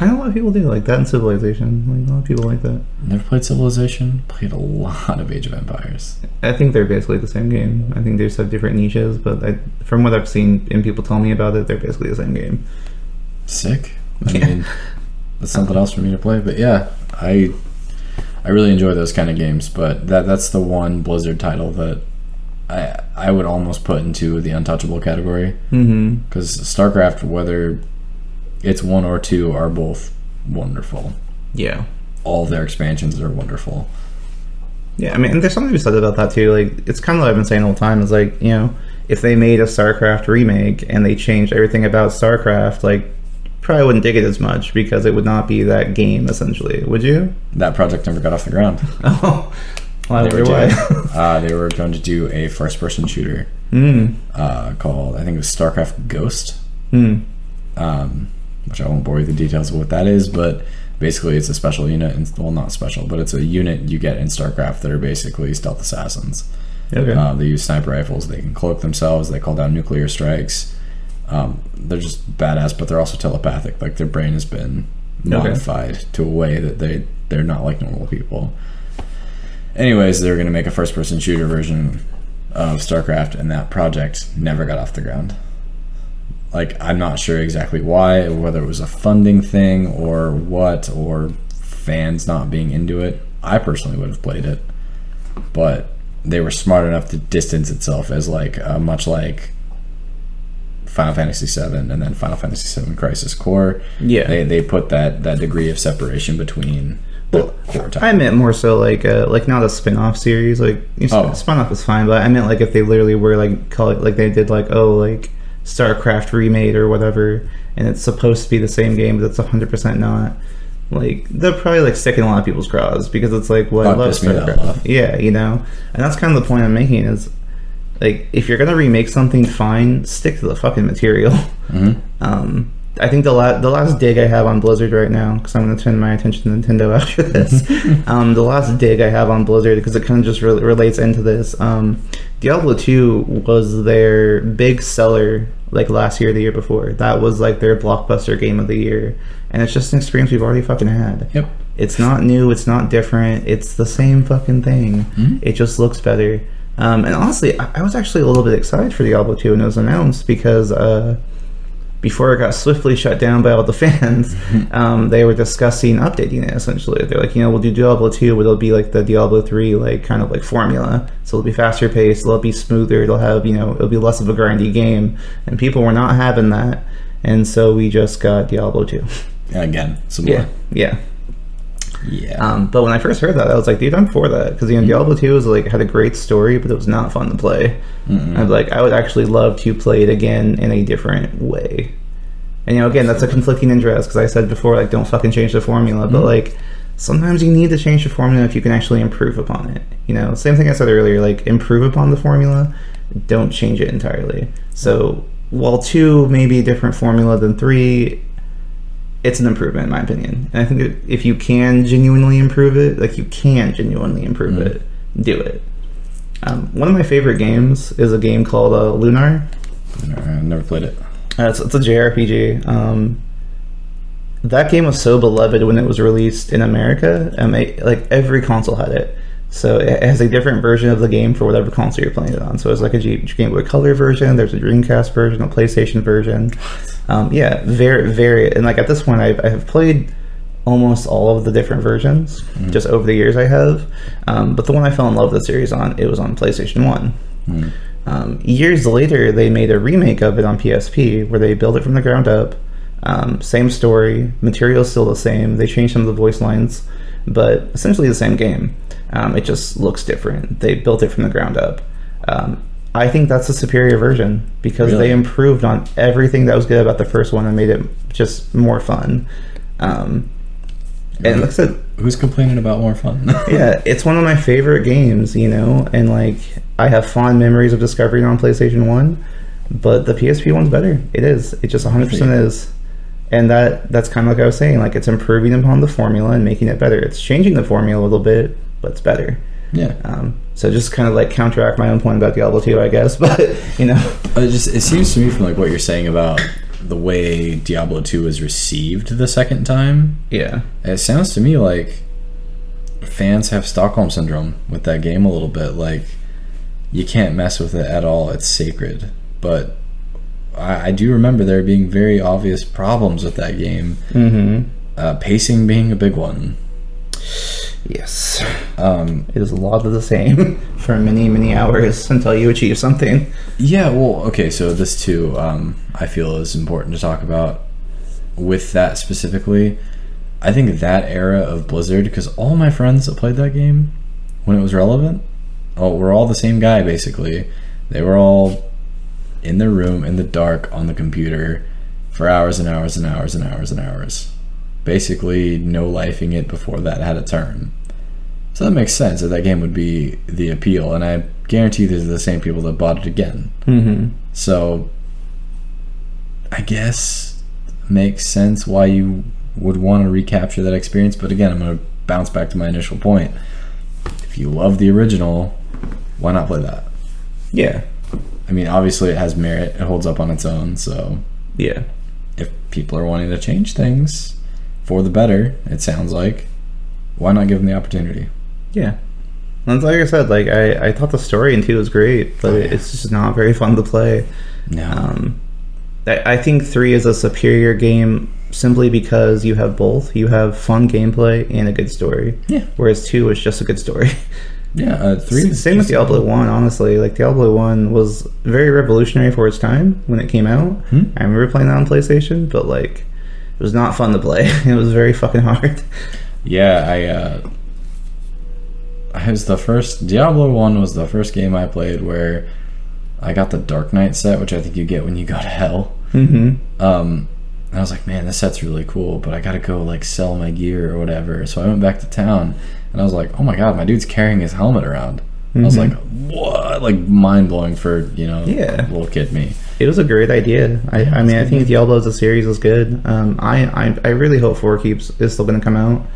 I know a lot of people do like that in Civilization. Like, a lot of people like that. Never played Civilization. Played a lot of Age of Empires. I think they're basically the same game. I think they just have different niches, but from what I've seen and people tell me about it, they're basically the same game. Sick. I mean, that's something else for me to play. But yeah, I really enjoy those kind of games. But that's the one Blizzard title that I would almost put into the untouchable category. Because StarCraft, whether it's 1 or 2, are both wonderful. Yeah. All of their expansions are wonderful. Yeah, I mean, and there's something to be said about that too. Like, it's kind of what I've been saying the whole time. Is like, you know, if they made a Starcraft remake and they changed everything about Starcraft, like, probably wouldn't dig it as much because it would not be that game essentially. Would you? That project never got off the ground. Oh, well, I wonder why. They were going to do a first-person shooter called, I think it was Starcraft Ghost, which I won't bore you with the details of what that is, but basically it's a special unit, well, not special, but it's a unit you get in Starcraft that are basically stealth assassins. Okay. They use sniper rifles, they can cloak themselves, they call down nuclear strikes. They're just badass, but they're also telepathic. Like, their brain has been modified to a way that they're not like normal people. Anyways, they're going to make a first-person shooter version of StarCraft, and that project never got off the ground. Like, I'm not sure exactly why, or whether it was a funding thing, or what, or fans not being into it. I personally would have played it, but they were smart enough to distance itself as, like, much like Final Fantasy VII and then Final Fantasy VII Crisis Core. Yeah. They put that degree of separation between the core type. I meant more so like not a spin-off series. Like, spin-off is fine, but I meant like if they literally were like, call it like they did like, oh, like StarCraft Remade or whatever, and it's supposed to be the same game, but it's 100% not. Like, they're probably like sticking a lot of people's craws because it's like, well, I love StarCraft. Yeah, you know, and that's kind of the point I'm making is, like, if you're gonna remake something, fine, stick to the fucking material. I think the last dig I have on Blizzard right now, because I'm gonna turn my attention to Nintendo after this. The last dig I have on Blizzard, because it kind of just relates into this. Diablo 2 was their big seller, like, last year, the year before. That was like their blockbuster game of the year, and it's just an experience we've already fucking had. Yep. It's not new. It's not different. It's the same fucking thing. It just looks better. And honestly, I was actually a little bit excited for Diablo 2 when it was announced because before it got swiftly shut down by all the fans, they were discussing updating it, essentially. They're like, you know, we'll do Diablo 2, but it'll be like the Diablo 3, like, kind of like formula. So it'll be faster paced, it'll be smoother, it'll have, you know, it'll be less of a grindy game. And people were not having that. And so we just got Diablo 2. Again, some more. Yeah. Yeah. But when I first heard that, I was like, dude, I'm for that, because, you know, Diablo 2 was like, had a great story, but it was not fun to play. I was like, I would actually love to play it again in a different way. And, you know, again, that's a conflicting interest, because I said before, like, don't fucking change the formula, but like, sometimes you need to change the formula if you can actually improve upon it. You know, same thing I said earlier, like, improve upon the formula, don't change it entirely. So while 2 may be a different formula than 3, it's an improvement, in my opinion. And I think if you can genuinely improve it, like, you can genuinely improve it, do it. One of my favorite games is a game called Lunar. I've never played it. It's a JRPG. That game was so beloved when it was released in America. Like, every console had it. So it has a different version of the game for whatever console you're playing it on. So it's like a Game Boy Color version, there's a Dreamcast version, a PlayStation version. Yeah, very, and like at this point I have played almost all of the different versions, just over the years I have. But the one I fell in love with the series on, it was on PlayStation 1. Years later, they made a remake of it on PSP, where they built it from the ground up. Same story, material's still the same, they changed some of the voice lines, but essentially the same game. It just looks different. They built it from the ground up. I think that's a superior version because they improved on everything that was good about the first one and made it just more fun. And like I said, who's complaining about more fun? Yeah, it's one of my favorite games, you know, and like, I have fond memories of discovering it on PlayStation 1, but the PSP one's better. It is. It just 100% is. And that's kind of like I was saying, like, it's improving upon the formula and making it better. It's changing the formula a little bit, but it's better. Yeah. So just kind of like counteract my own point about Diablo 2, I guess, but, you know. It seems to me from like what you're saying about the way Diablo 2 was received the second time. Yeah. It sounds to me like fans have Stockholm Syndrome with that game a little bit. Like, you can't mess with it at all. It's sacred. But I do remember there being very obvious problems with that game. Pacing being a big one. Yes. It is a lot of the same for many hours until you achieve something. Yeah, well, okay, so this too, I feel is important to talk about with that specifically. I think that era of Blizzard, because all my friends that played that game when it was relevant, we're all the same guy basically. They were all in their room in the dark on the computer for hours and hours and hours and hours and hours. Basically, no lifing it before that had a turn. So that makes sense that game would be the appeal, and I guarantee these are the same people that bought it again. Mm-hmm. So I guess makes sense why you would want to recapture that experience. But again, I'm going to bounce back to my initial point. If you love the original, why not play that? Yeah. I mean, obviously it has merit. It holds up on its own. So yeah, if people are wanting to change things for the better, it sounds like, why not give them the opportunity? Yeah. And like I said, like I thought the story in 2 was great, but it's just not very fun to play. No. I think 3 is a superior game simply because you have both. You have fun gameplay and a good story. Yeah. Whereas 2 is just a good story. Yeah, 3. Same with Diablo 1, honestly. Like, Diablo 1 was very revolutionary for its time when it came out. I remember playing that on PlayStation, but, like, it was not fun to play. It was very fucking hard. Yeah, I was the first... Diablo 1 was the first game I played where I got the Dark Knight set, which I think you get when you go to hell. Mm-hmm. And I was like, man, this set's really cool, but I gotta go, like, sell my gear or whatever. So I went back to town, and I was like, oh my god, my dude's carrying his helmet around. I was like, what? Like, mind-blowing for, little kid me. It was a great idea. I mean, I think Diablo as a series is good. I really hope 4 is still going to come out.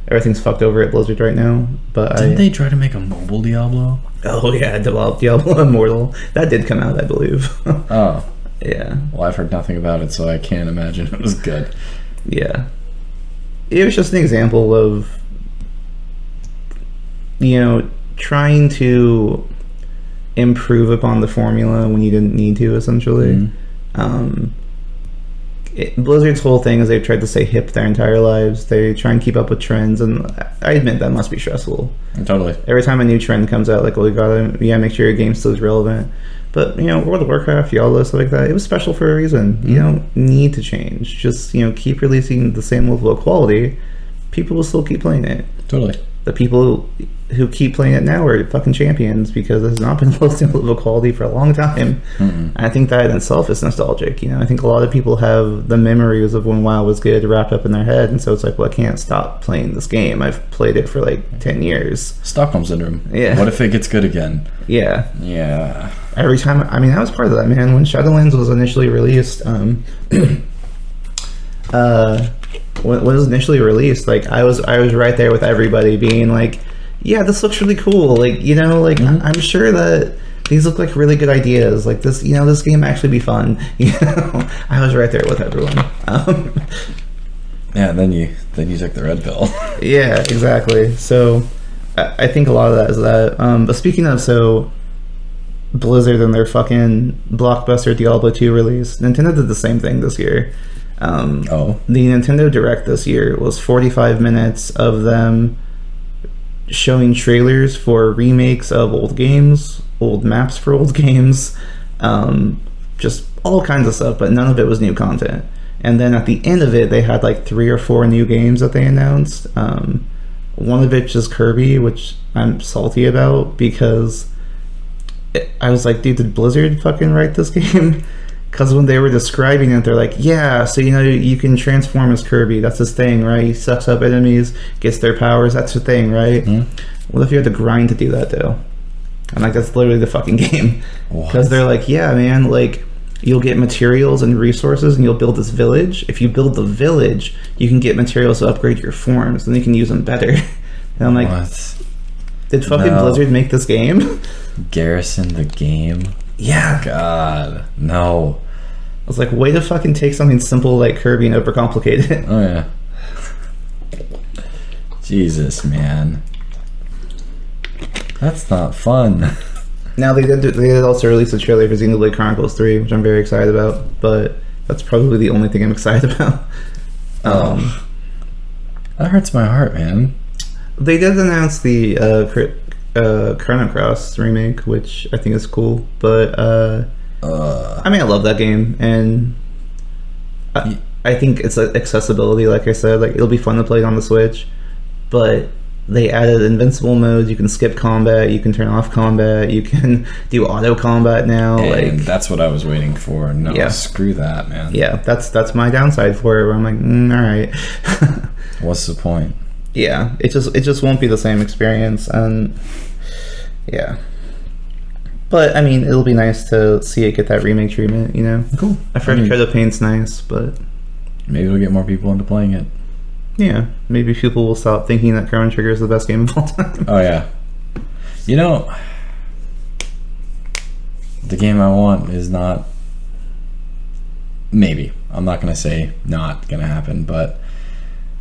Everything's fucked over at Blizzard right now. But Didn't they try to make a mobile Diablo? Oh, yeah, Diablo Immortal. That did come out, I believe. Oh. Yeah. Well, I've heard nothing about it, so I can't imagine it was good. Yeah. It was just an example of, trying to improve upon the formula when you didn't need to, essentially. Blizzard's whole thing is they've tried to stay hip their entire lives. They try and keep up with trends, and I admit that must be stressful. Totally. Every time a new trend comes out, like, well, you gotta make sure your game still is relevant. But, World of Warcraft, Diablo, stuff like that, it was special for a reason. You don't need to change. Just, keep releasing the same level of quality. People will still keep playing it. Totally. The people who keep playing it now are fucking champions because it has not been the same level of quality for a long time. I think that in itself is nostalgic. I think a lot of people have the memories of when WoW was good wrapped up in their head, and so it's like, well, I can't stop playing this game. I've played it for like 10 years. Stockholm Syndrome. Yeah. What if it gets good again? Yeah. Yeah. Every time, I mean, I was part of that, man. When Shadowlands was initially released, when it was initially released, like, I was right there with everybody being like, yeah, this looks really cool. Like, I'm sure that these look like really good ideas. Like, this, this game may actually be fun. I was right there with everyone. Yeah, and then you took the red pill. Yeah, exactly. So I think a lot of that is that. But speaking of, Blizzard and their fucking blockbuster Diablo 2 release, Nintendo did the same thing this year. The Nintendo Direct this year was 45 minutes of them showing trailers for remakes of old games, old maps for old games, just all kinds of stuff, but none of it was new content. And then at the end of it, they had like 3 or 4 new games that they announced. One of which is Kirby, which I'm salty about because I was like, dude, did Blizzard fucking write this game? Because when they were describing it, they're like, yeah, so you can transform as Kirby. That's his thing, right? He sucks up enemies, gets their powers. That's the thing, right? What if you had to grind to do that, though? I'm like, that's literally the fucking game. Because they're like, yeah, man, like, you'll get materials and resources and you'll build this village. If you build the village, you can get materials to upgrade your forms. Then you can use them better. And I'm like, what? Did fucking Blizzard make this game? Garrison the game? Yeah. God, no. I was like, way to fucking take something simple like Kirby and overcomplicate it. Oh, yeah. Jesus, man. That's not fun. Now, they did also release a trailer for Xenoblade Chronicles 3, which I'm very excited about, but that's probably the only thing I'm excited about. That hurts my heart, man. They did announce the Chronicles remake, which I think is cool, but I mean, I love that game, and I think it's accessibility, like I said. Like, it'll be fun to play it on the Switch, but they added invincible modes. You can skip combat, you can turn off combat, you can do auto combat now. And like, that's what I was waiting for. No, Yeah. screw that, man. yeah, that's my downside for it, where I'm like, all right. What's the point? Yeah, it just won't be the same experience, and yeah. But I mean, it'll be nice to see it get that remake treatment, you know. Cool. A fresh coat of paint's nice, but Maybe it'll get more people into playing it. yeah, maybe people will stop thinking that Chrono Trigger is the best game of all time. Oh yeah. You know, the game I want is not. Maybe I'm not gonna say not gonna happen, but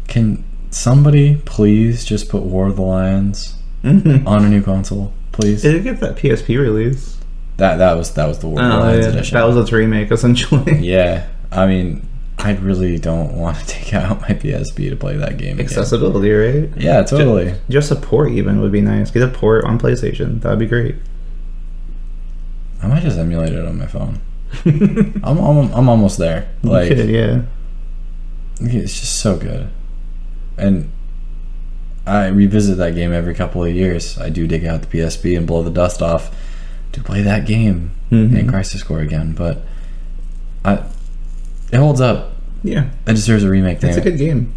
can somebody please just put War of the Lions on a new console, please? It did get that PSP release. That was the War of the Lions edition. That was its remake, essentially. Yeah, I mean, I really don't want to take out my PSP to play that game again. Accessibility, right? Yeah, totally. Just a port even would be nice. Get a port on PlayStation. That'd be great. I might just emulate it on my phone. I'm almost there. Like, You could, yeah. it's just so good, and I revisit that game every couple of years. I do dig out the PSP and blow the dust off to play that game in Crisis Core again, but it holds up. Yeah. It deserves a remake. It's a good game.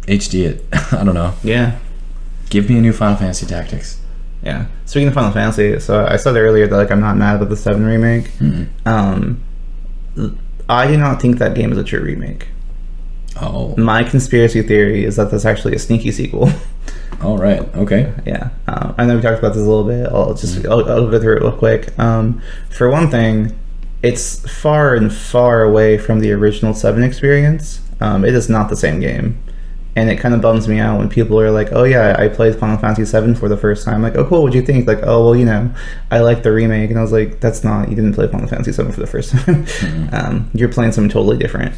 HD it. I don't know. Yeah. Give me a new Final Fantasy Tactics. Yeah. Speaking of Final Fantasy, so I said earlier that like I'm not mad about the 7 remake. I do not think that game is a true remake. Oh. My conspiracy theory is that that's actually a sneaky sequel. All right. Okay. Yeah. I know we talked about this a little bit. I'll go through it real quick. For one thing, it's far and far away from the original 7 experience. It is not the same game. And it kind of bums me out when people are like, oh yeah, I played Final Fantasy 7 for the first time. Like, oh cool, what'd you think? Like, oh well, you know, I like the remake. And I was like, that's not, you didn't play Final Fantasy 7 for the first time. You're playing something totally different.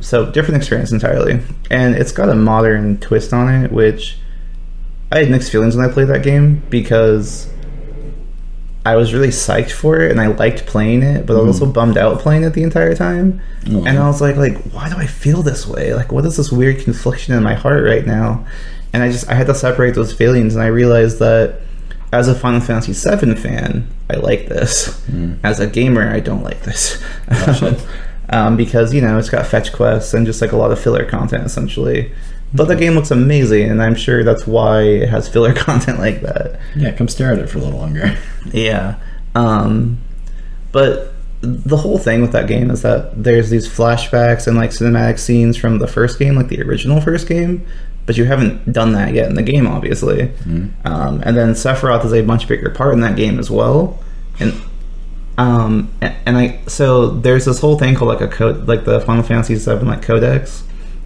So different experience entirely. And it's got a modern twist on it, which I had mixed feelings when I played that game, because I was really psyched for it and I liked playing it, but I was also bummed out playing it the entire time. And I was like, why do I feel this way? Like, what is this weird confliction in my heart right now? And I had to separate those feelings, and I realized that as a Final Fantasy VII fan, I like this. As a gamer, I don't like this. Because, you know, it's got fetch quests and just like a lot of filler content, essentially. But the game looks amazing, and I'm sure that's why it has filler content like that. Yeah, come stare at it for a little longer. Yeah. But the whole thing with that game is that there's these flashbacks and like cinematic scenes from the first game, like the original first game, but you haven't done that yet in the game, obviously. And then Sephiroth is a much bigger part in that game as well. So there's this whole thing called like a code, like the Final Fantasy VII like codex.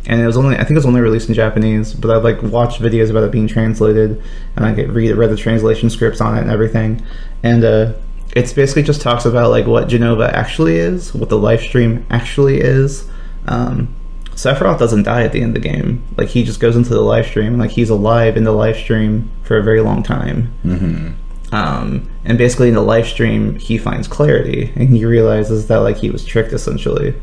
And I think it was only released in Japanese, but I've like watched videos about it being translated, and I read the translation scripts on it and everything. And it's basically just talks about like what Jenova actually is, what the life stream actually is. Sephiroth doesn't die at the end of the game. Like, he just goes into the live stream, and like he's alive in the live stream for a very long time. And basically in the live stream he finds clarity, and he realizes that like he was tricked, essentially.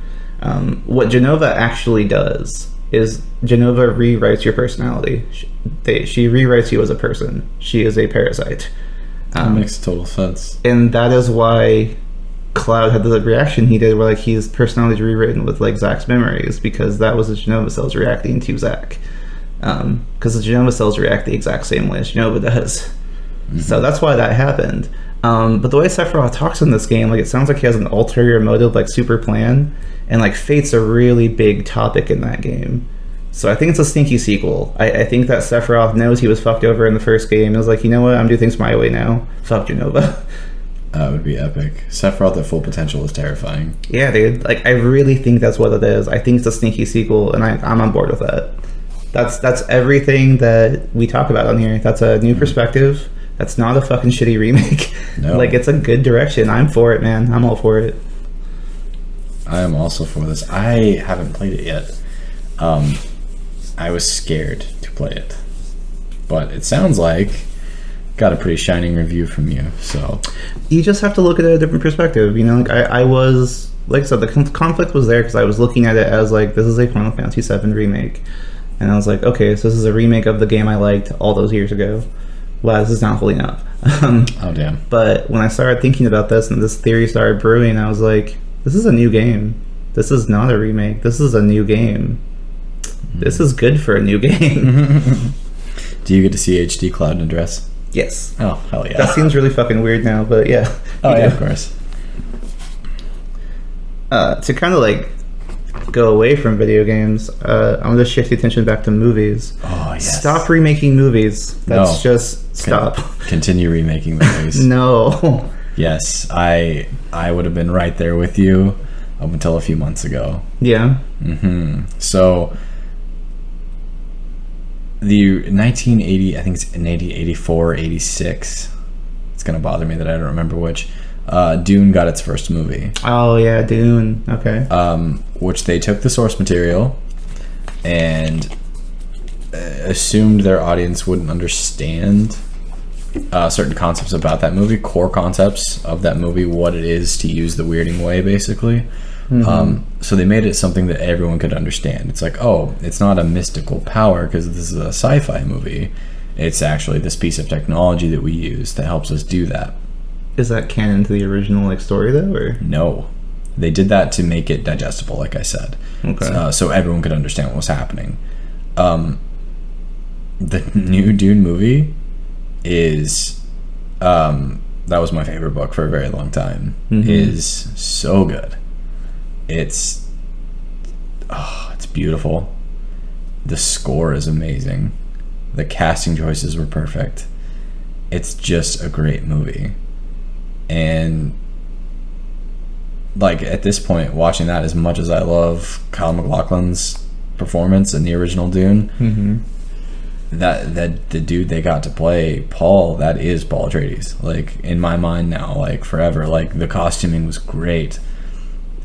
What Jenova actually does is Jenova rewrites your personality. She rewrites you as a person. She is a parasite. That makes total sense. And that is why Cloud had the reaction he did, where like his personality is rewritten with like Zack's memories, because that was the Jenova cells reacting to Zack. Because the Jenova cells react the exact same way as Jenova does. So that's why that happened. But the way Sephiroth talks in this game, like, it sounds like he has an ulterior motive, like super plan, and like fate's a really big topic in that game. So I think it's a sneaky sequel. I think that Sephiroth knows he was fucked over in the first game and was like, you know what, I'm doing things my way now. Fuck Jenova. That would be epic. Sephiroth at full potential is terrifying. Yeah, dude. Like, I really think that's what it is. I think it's a sneaky sequel, and I'm on board with that. That's everything that we talk about on here. That's a new perspective. That's not a fucking shitty remake. No. Like, it's a good direction. I'm for it, man. I'm all for it. I am also for this. I haven't played it yet. I was scared to play it, but it sounds like got a pretty shining review from you. So you just have to look at it a different perspective. You know, like I was like I said, the conflict was there because I was looking at it as like, this is a Final Fantasy VII remake, and I was like, okay, so this is a remake of the game I liked all those years ago. Wow, this is not holding up. Oh damn! But when I started thinking about this and this theory started brewing, I was like, this is a new game. This is not a remake. This is a new game. This is good for a new game. Do you get to see HD Cloud in a dress? Yes. Oh, hell yeah. That seems really fucking weird now, but yeah. Oh, yeah, of course. To kind of like go away from video games, I'm going to shift the attention back to movies. Oh, yes. Stop remaking movies. That's just stop. Continue remaking movies. No. Yes, I would have been right there with you up until a few months ago. Yeah. So the 1980, I think it's 1984, 86. It's gonna bother me that I don't remember which. Dune got its first movie. Oh yeah, Dune. Okay. Which they took the source material and assumed their audience wouldn't understand certain concepts about that movie, core concepts of that movie, what it is to use the weirding way, basically. So they made it something that everyone could understand. It's like, oh, it's not a mystical power because this is a sci-fi movie. It's actually this piece of technology that we use that helps us do that. Is that canon to the original like story though, or no? They did that to make it digestible, like I said. Okay. So everyone could understand what was happening. The new Dune movie is that was my favorite book for a very long time. Is so good. It's beautiful. The score is amazing. The casting choices were perfect. It's just a great movie. And like at this point, watching that, as much as I love Kyle MacLachlan's performance in the original Dune, that the dude they got to play Paul, that is Paul Atreides. Like in my mind now, like forever. Like the costuming was great.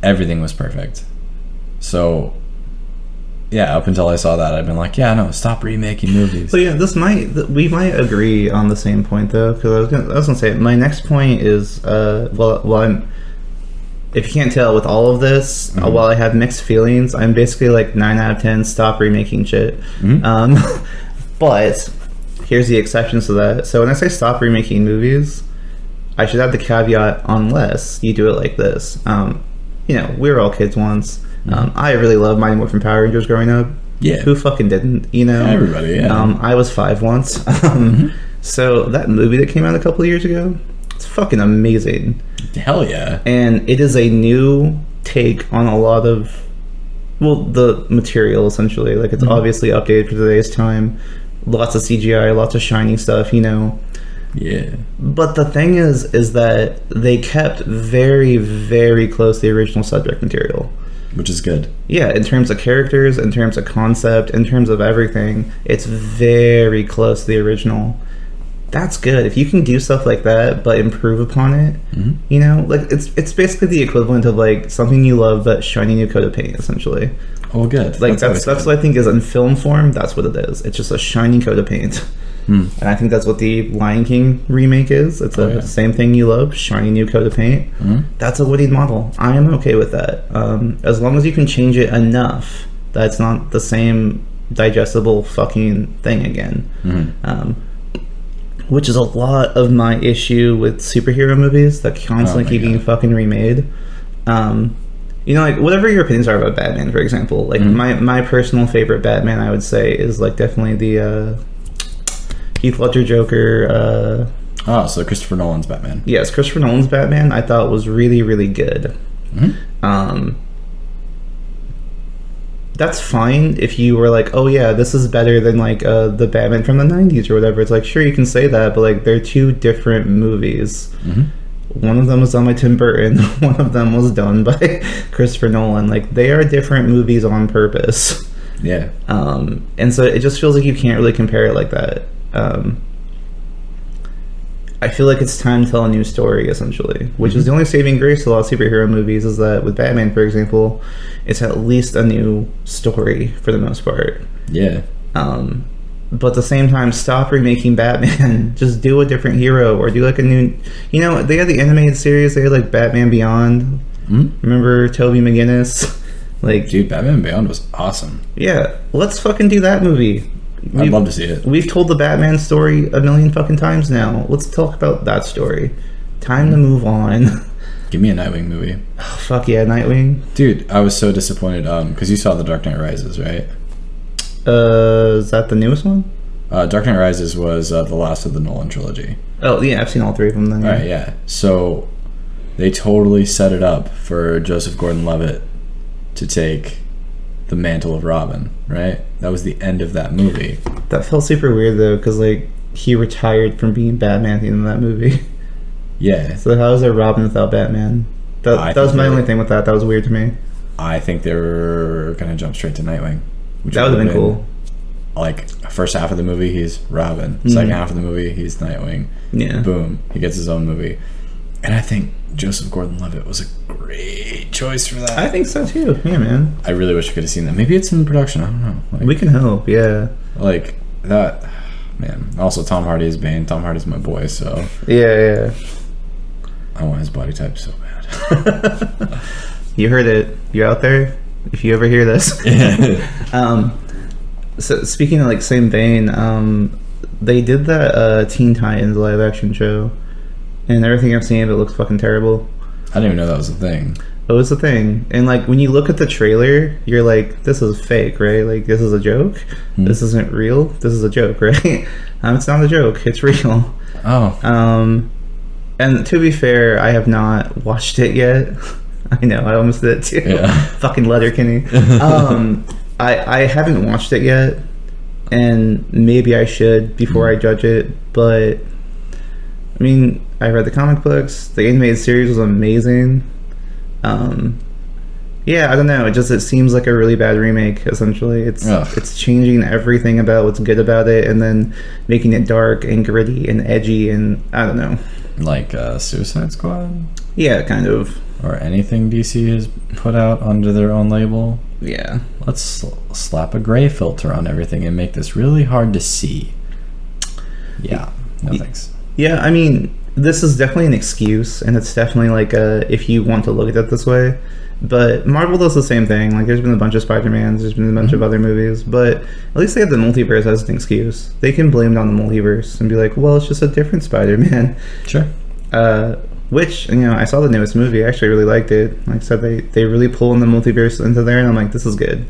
Everything was perfect. So yeah, up until I saw that, I've been like, yeah, no, stop remaking movies. So yeah, we might agree on the same point though, because I was gonna say my next point is if you can't tell with all of this, while I have mixed feelings, I'm basically like 9 out of 10 stop remaking shit. But here's the exceptions to that. So when I say stop remaking movies, I should have the caveat unless you do it like this. You know, we were all kids once. I really loved Mighty Morphin Power Rangers growing up. Yeah. Who fucking didn't, you know? Everybody, yeah. I was 5 once. So that movie that came out a couple of years ago, it's fucking amazing. Hell yeah. And it is a new take on a lot of, well, the material, essentially. Like, it's obviously updated for today's time. Lots of CGI, lots of shiny stuff, you know? Yeah. But the thing is that they kept very, very close to the original subject material. Which is good. Yeah, in terms of characters, in terms of concept, in terms of everything, it's very close to the original. That's good. If you can do stuff like that, but improve upon it, you know, like it's basically the equivalent of like something you love but shiny new coat of paint, essentially. Oh, good. Like that's what I think is in film form. That's what it is. It's just a shiny coat of paint. And I think that's what the Lion King remake is. It's the same thing you love, shiny new coat of paint. That's a winning model. I am okay with that. As long as you can change it enough that it's not the same digestible fucking thing again. Which is a lot of my issue with superhero movies that constantly keep being fucking remade. You know, like whatever your opinions are about Batman, for example, like my personal favorite Batman, I would say, is like definitely the Heath Ledger Joker. So Christopher Nolan's Batman. Yes, Christopher Nolan's Batman I thought was really, really good. That's fine if you were like, oh yeah, this is better than like the Batman from the 90s or whatever. It's like, sure, you can say that, but like they're two different movies. One of them was done by Tim Burton. One of them was done by Christopher Nolan. Like, they are different movies on purpose. Yeah. And so it just feels like you can't really compare it like that. I feel like it's time to tell a new story, essentially, which is the only saving grace to a lot of superhero movies, is that with Batman, for example, it's at least a new story for the most part. Yeah. But at the same time, stop remaking Batman. Just do a different hero, or do like a new, you know, they had the animated series, they had like Batman Beyond. Remember Tobey McGinnis? Like, dude, Batman Beyond was awesome. Yeah, let's fucking do that movie. I'd love to see it. We've told the Batman story a million fucking times now. Let's talk about that story. Time to move on. Give me a Nightwing movie. Oh, fuck yeah, Nightwing. Dude, I was so disappointed because you saw The Dark Knight Rises, right? Is that the newest one? Dark Knight Rises was the last of the Nolan trilogy. Oh, yeah, I've seen all three of them then. All right, yeah. So they totally set it up for Joseph Gordon-Levitt to take the mantle of Robin, right? That was the end of that movie. That felt super weird, though, because, like, he retired from being Batman at the end of that movie. Yeah. So how is there Robin without Batman? That was my only thing with that. That was weird to me. I think they were going to jump straight to Nightwing. Which that would have been cool. Like, first half of the movie, he's Robin. Second half of the movie, he's Nightwing. Yeah. Boom. He gets his own movie. And I think Joseph Gordon-Levitt was a great choice for that. I think so, too. Yeah, man. I really wish I could have seen that. Maybe it's in production. I don't know. Like, we can hope, yeah. Like, that... Man. Also, Tom Hardy is Bane. Tom Hardy's my boy, so... Yeah. I want his body type so bad. You heard it. You're out there. If you ever hear this. So speaking of like same vein, they did that Teen Titans live action show, and everything I've seen of it looks fucking terrible. I didn't even know that was a thing. It was a thing, and like when you look at the trailer, you're like, this is fake, right? Like this is a joke. This isn't real. This is a joke, right? It's not a joke. It's real. Oh. And to be fair, I have not watched it yet. I know, I almost did it too. Yeah. Fucking Letterkenny. I haven't watched it yet, and maybe I should before I judge it, but I mean, I read the comic books. The animated series was amazing. Yeah, I don't know. It seems like a really bad remake, essentially. It's changing everything about what's good about it and then making it dark and gritty and edgy, and I don't know. Like Suicide Squad? Yeah, kind of. Or anything DC has put out under their own label. Yeah. Let's slap a gray filter on everything and make this really hard to see. Yeah. No thanks. Yeah, I mean, this is definitely an excuse, and it's definitely like if you want to look at it this way. But Marvel does the same thing. Like, there's been a bunch of Spider-Mans, there's been a bunch of other movies, but at least they have the multiverse as an excuse. They can blame it on the multiverse and be like, well, it's just a different Spider-Man. Sure. Which, you know, I saw the newest movie. I actually really liked it. Like I said, they really pull in the multiverse into there, and I'm like, this is good.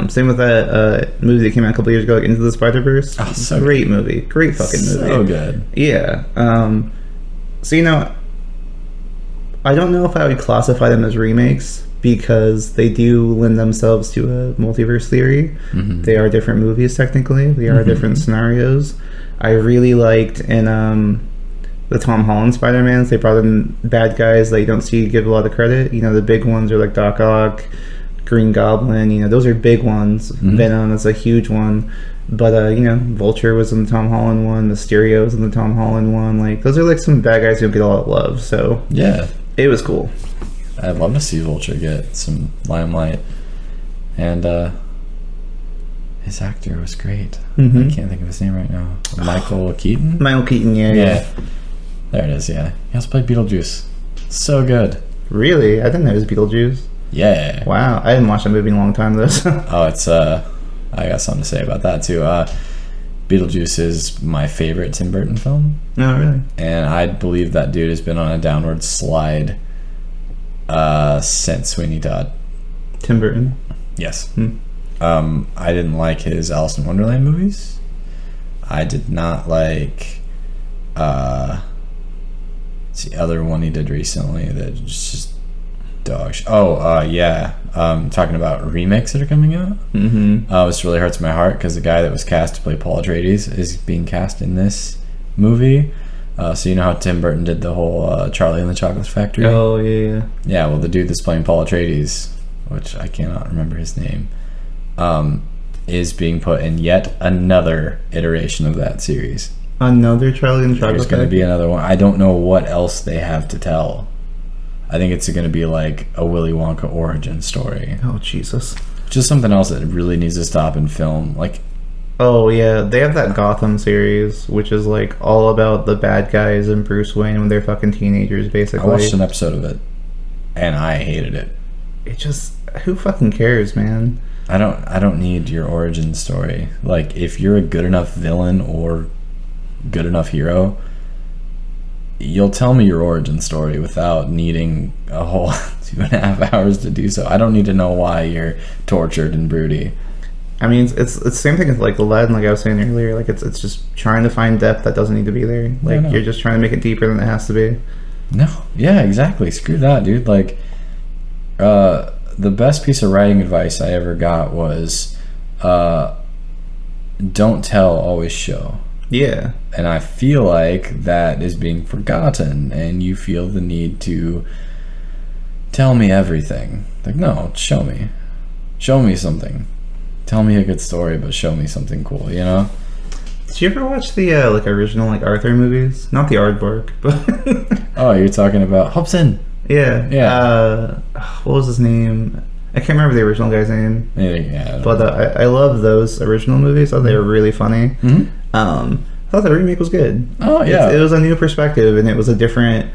Same with that movie that came out a couple years ago, like Into the Spider-Verse. Oh, so great good. movie. Great fucking movie. So good. Yeah. So, you know, I don't know if I would classify them as remakes because they do lend themselves to a multiverse theory. Mm-hmm. They are different movies, technically. They are different scenarios. I really liked in the Tom Holland Spider-Mans, they brought in bad guys that you don't see give a lot of credit. You know, the big ones are like Doc Ock, Green Goblin, you know, those are big ones. Venom is a huge one. But, you know, Vulture was in the Tom Holland one, Mysterio was in the Tom Holland one. Like, those are like some bad guys who don't get a lot of love. So, yeah. It was cool. I'd love to see Vulture get some limelight. And his actor was great. I can't think of his name right now. Michael Keaton? Michael Keaton, yeah. There it is, yeah. He also played Beetlejuice. So good. Really? I didn't know it was Beetlejuice. Yeah. Wow. I hadn't watched that movie in a long time, though. Oh, it's, I got something to say about that, too. Beetlejuice is my favorite Tim Burton film. Oh, really? And I believe that dude has been on a downward slide since Sweeney Todd. Tim Burton? Yes. I didn't like his Alice in Wonderland movies. I did not like it's the other one he did recently that just dog shit. Talking about remakes that are coming out. This really hurts my heart because the guy that was cast to play Paul Atreides is being cast in this movie. So you know how Tim Burton did the whole Charlie and the Chocolate Factory? Oh, yeah. Yeah, well, the dude that's playing Paul Atreides, which I cannot remember his name, is being put in yet another iteration of that series. Another Charlie and the Chocolate There's going to be another one. I don't know what else they have to tell. I think it's going to be like a Willy Wonka origin story. Oh, Jesus. Just something else that really needs to stop in film. Like, oh, yeah. They have that Gotham series, which is like all about the bad guys and Bruce Wayne when they're fucking teenagers, basically. I watched an episode of it, and I hated it. It just, who fucking cares, man? I don't need your origin story. Like, if you're a good enough villain or good enough hero, you'll tell me your origin story without needing a whole 2.5 hours to do so. I don't need to know why you're tortured and broody. I mean, it's the same thing as like Aladdin, like I was saying earlier. Like it's just trying to find depth that doesn't need to be there. Like you're just trying to make it deeper than it has to be. No, yeah, exactly. Screw that, dude. Like, the best piece of writing advice I ever got was, don't tell, always show. Yeah. And I feel like that is being forgotten, and you feel the need to tell me everything. Like, no, show me. Show me something. Tell me a good story, but show me something cool, you know? Did you ever watch the like original like Arthur movies? Not the Aardvark, but oh, you're talking about Hobson. Yeah. Yeah. What was his name? I can't remember the original guy's name. Yeah. But I love those original movies. I thought they were really funny. Mm-hmm. I thought the remake was good. Oh yeah. It was a new perspective, and it was a different.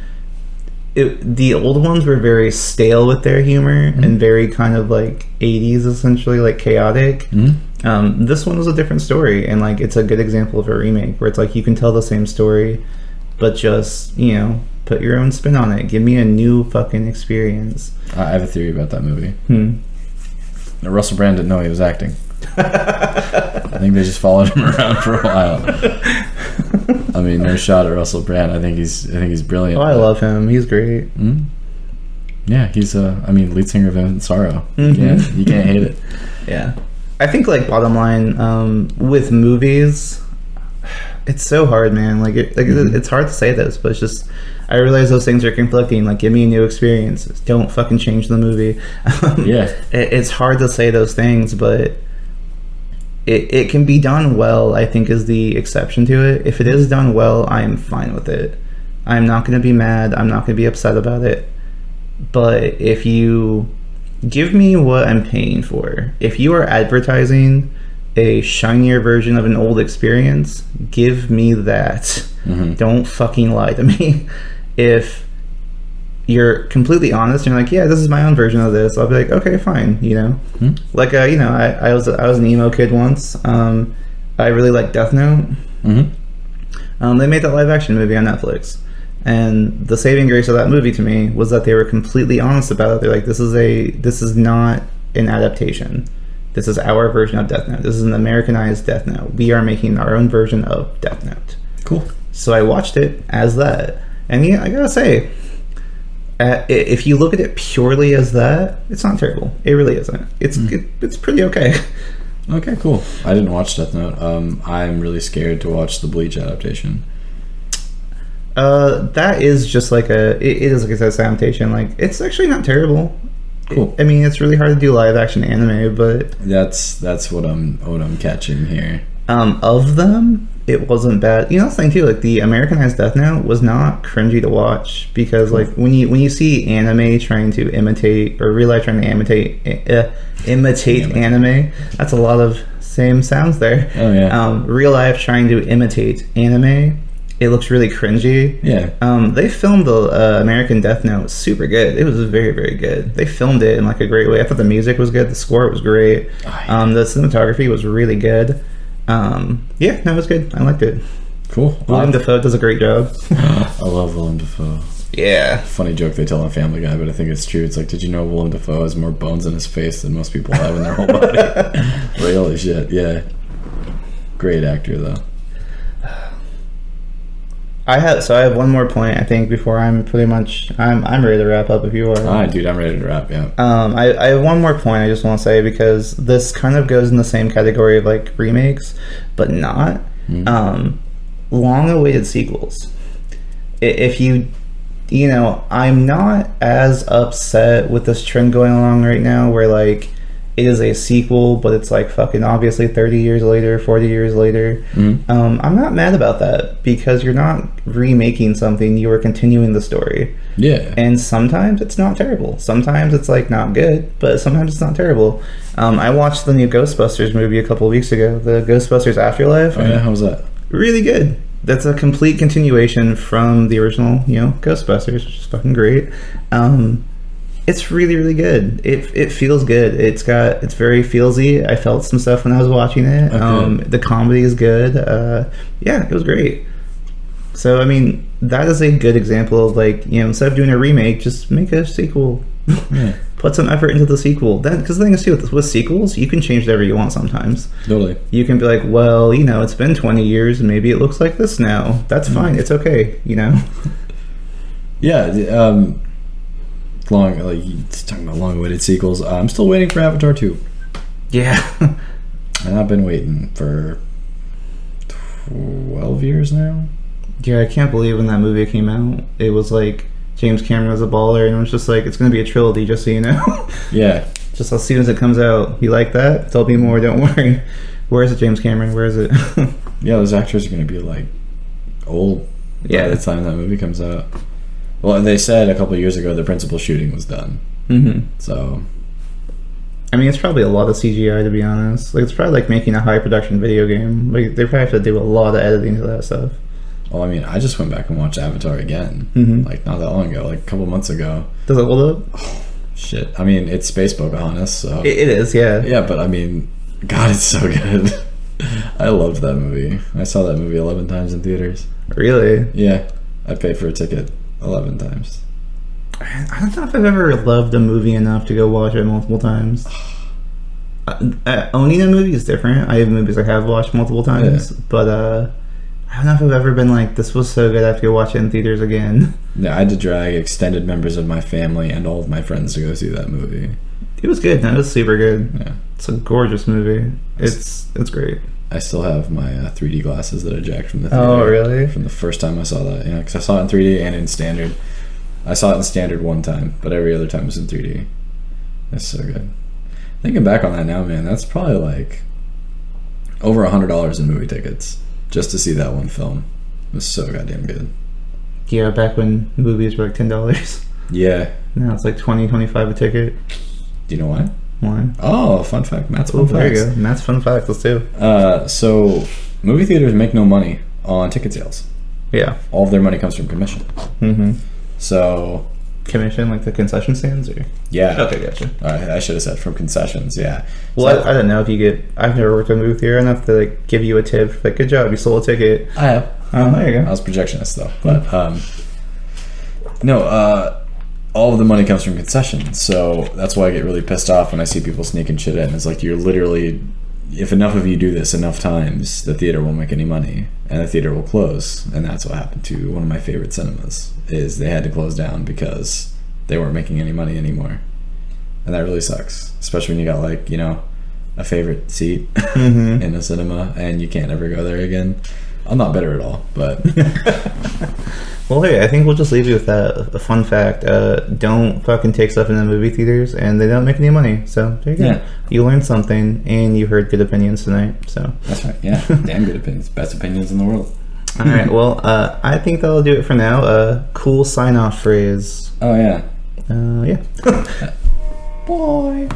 The old ones were very stale with their humor and very kind of like 80s, essentially, like chaotic. This one was a different story, and like it's a good example of a remake where it's like you can tell the same story, but just, you know, put your own spin on it. Give me a new fucking experience. I have a theory about that movie. Russell Brand didn't know he was acting. I think they just followed him around for a while. I mean, no shot at Russell Brand. I think he's brilliant. Oh, I love him. He's great. Yeah, he's lead singer of Infinite Sorrow. You can't hate it. Yeah, I think like bottom line with movies, it's so hard, man. Like it's hard to say this, but it's just I realize those things are conflicting. Like, give me a new experience. Don't fucking change the movie. It's hard to say those things, but it can be done well, I think, is the exception to it. If it is done well, I'm fine with it. I'm not going to be mad. I'm not going to be upset about it. But if you give me what I'm paying for, if you are advertising a shinier version of an old experience, give me that. Don't fucking lie to me. If you're completely honest and you're like, yeah, this is my own version of this, I'll be like, okay, fine, you know. Like, you know, I was an emo kid once. I really liked Death Note. They made that live action movie on Netflix, and the saving grace of that movie to me was that they were completely honest about it. They're like, this is not an adaptation. This is our version of Death Note. This is an Americanized Death Note. We are making our own version of Death Note. Cool. So I watched it as that, and yeah, I gotta say, if you look at it purely as that, it's not terrible. It really isn't. It's pretty okay. Okay, cool. I didn't watch Death Note. I'm really scared to watch the Bleach adaptation. That is just like it is like a adaptation. Like, it's actually not terrible. Cool. I mean, it's really hard to do live action anime, but that's what I'm catching here. Of them, it wasn't bad. You know, that's the thing too. Like, the Americanized Death Note was not cringy to watch, because like when you see anime trying to imitate, or real life trying to imitate anime, that's a lot of same sounds there. Oh yeah. Real life trying to imitate anime, it looks really cringy. Yeah. They filmed the American Death Note super good. It was very, very good. They filmed it in like a great way. I thought the music was good. The score was great. Oh, yeah. The cinematography was really good. Yeah, no, it was good. I liked it. Cool. Willem Dafoe does a great job. I love Willem Dafoe. Yeah. Funny joke they tell on Family Guy, but I think it's true. It's like, did you know Willem Dafoe has more bones in his face than most people have in their whole body? Like, holy shit, yeah. Great actor, though. I have one more point, I think, before I'm ready to wrap up if you are. Alright, dude, I'm ready to wrap, yeah. I have one more point I just want to say, because this kind of goes in the same category of like remakes, but not. Long-awaited sequels. If you know, I'm not as upset with this trend going along right now where like it is a sequel, but it's like fucking obviously 30 years later, 40 years later. I'm not mad about that, because you're not remaking something, you are continuing the story. Yeah. And sometimes it's not terrible. Sometimes it's like not good, but sometimes it's not terrible. I watched the new Ghostbusters movie a couple of weeks ago, the Ghostbusters Afterlife. Oh yeah, how was that? Really good. That's a complete continuation from the original, you know, Ghostbusters, which is fucking great. It's really, really good. It feels good. It's very feelsy. I felt some stuff when I was watching it. Okay. The comedy is good. Yeah, it was great. So I mean, that is a good example of like, you know, instead of doing a remake, just make a sequel. Yeah. Put some effort into the sequel. Then, because the thing is too with sequels, you can change whatever you want. Sometimes Totally. you can be like, well, you know, it's been 20 years, maybe it looks like this now. That's fine. It's okay. You know. Yeah. Long, like it's talking about long-awaited sequels. I'm still waiting for Avatar 2, Yeah. and I've been waiting for 12 years now. Yeah, I can't believe when that movie came out, it was like James Cameron was a baller, and it was just like, it's going to be a trilogy, just so you know. Yeah. Just as soon as it comes out, you like that? Tell me more, don't worry. Where is it, James Cameron? Where is it? Yeah, those actors are going to be like old by the time that movie comes out. Well, they said a couple of years ago the principal shooting was done. Mm-hmm. So, I mean, it's probably a lot of CGI, to be honest. Like, it's probably like making a high production video game. Like, they probably have to do a lot of editing to that stuff. well, I mean, I just went back and watched Avatar again, like not that long ago, like a couple months ago. Does it hold up? Shit. I mean, it's Space Pocahontas, so It is, yeah. yeah. But I mean, God, it's so good. I loved that movie. I saw that movie 11 times in theaters. Really? Yeah, I paid for a ticket 11 times. I don't know if I've ever loved a movie enough to go watch it multiple times. Owning a movie is different. I have movies I have watched multiple times, but I don't know if I've ever been like, this was so good I have to go watch it in theaters again. Yeah, I had to drag extended members of my family and all of my friends to go see that movie. It was good. No, it was super good. Yeah, It's a gorgeous movie. It's great. I still have my 3D glasses that I jacked from the theater. Oh, really? From the first time I saw that, because I saw it in 3D and in standard. I saw it in standard one time, but every other time was in 3D. That's so good. Thinking back on that now, man, that's probably like over $100 in movie tickets just to see that one film. It was so goddamn good. Yeah, back when movies were like $10. Yeah. Now it's like $20, $25 a ticket. Do you know why? Why? Oh, fun fact. Matt's Oh, fun there you facts. go. And that's fun fact. Let's do. So movie theaters make no money on ticket sales. Yeah. All of their money comes from commission. Mm-hmm. So Commission, like the concession stands, or? yeah. Okay, gotcha. I should have said from concessions. Yeah. Well, I don't know if you get. I've never worked at a movie theater enough to like give you a tip. Like, good job, you sold a ticket. I have. Oh, there you I go. was projectionist though, but no. All of the money comes from concessions, so that's why I get really pissed off when I see people sneaking shit in. It's like, you're literally, if enough of you do this enough times, the theater won't make any money, and the theater will close. And that's what happened to one of my favorite cinemas. Is they had to close down because they weren't making any money anymore, and that really sucks. Especially when you got like, a favorite seat in a cinema and you can't ever go there again. I'm not bitter at all, but Well, hey, I think we'll just leave you with that. A fun fact: don't fucking take stuff in the movie theaters, and they don't make any money. So there you go. Yeah. You learned something, and you heard good opinions tonight. So that's right. Yeah, damn good opinions, best opinions in the world. all right. Well, I think that'll do it for now. Cool sign-off phrase. Oh yeah. Yeah. Boy.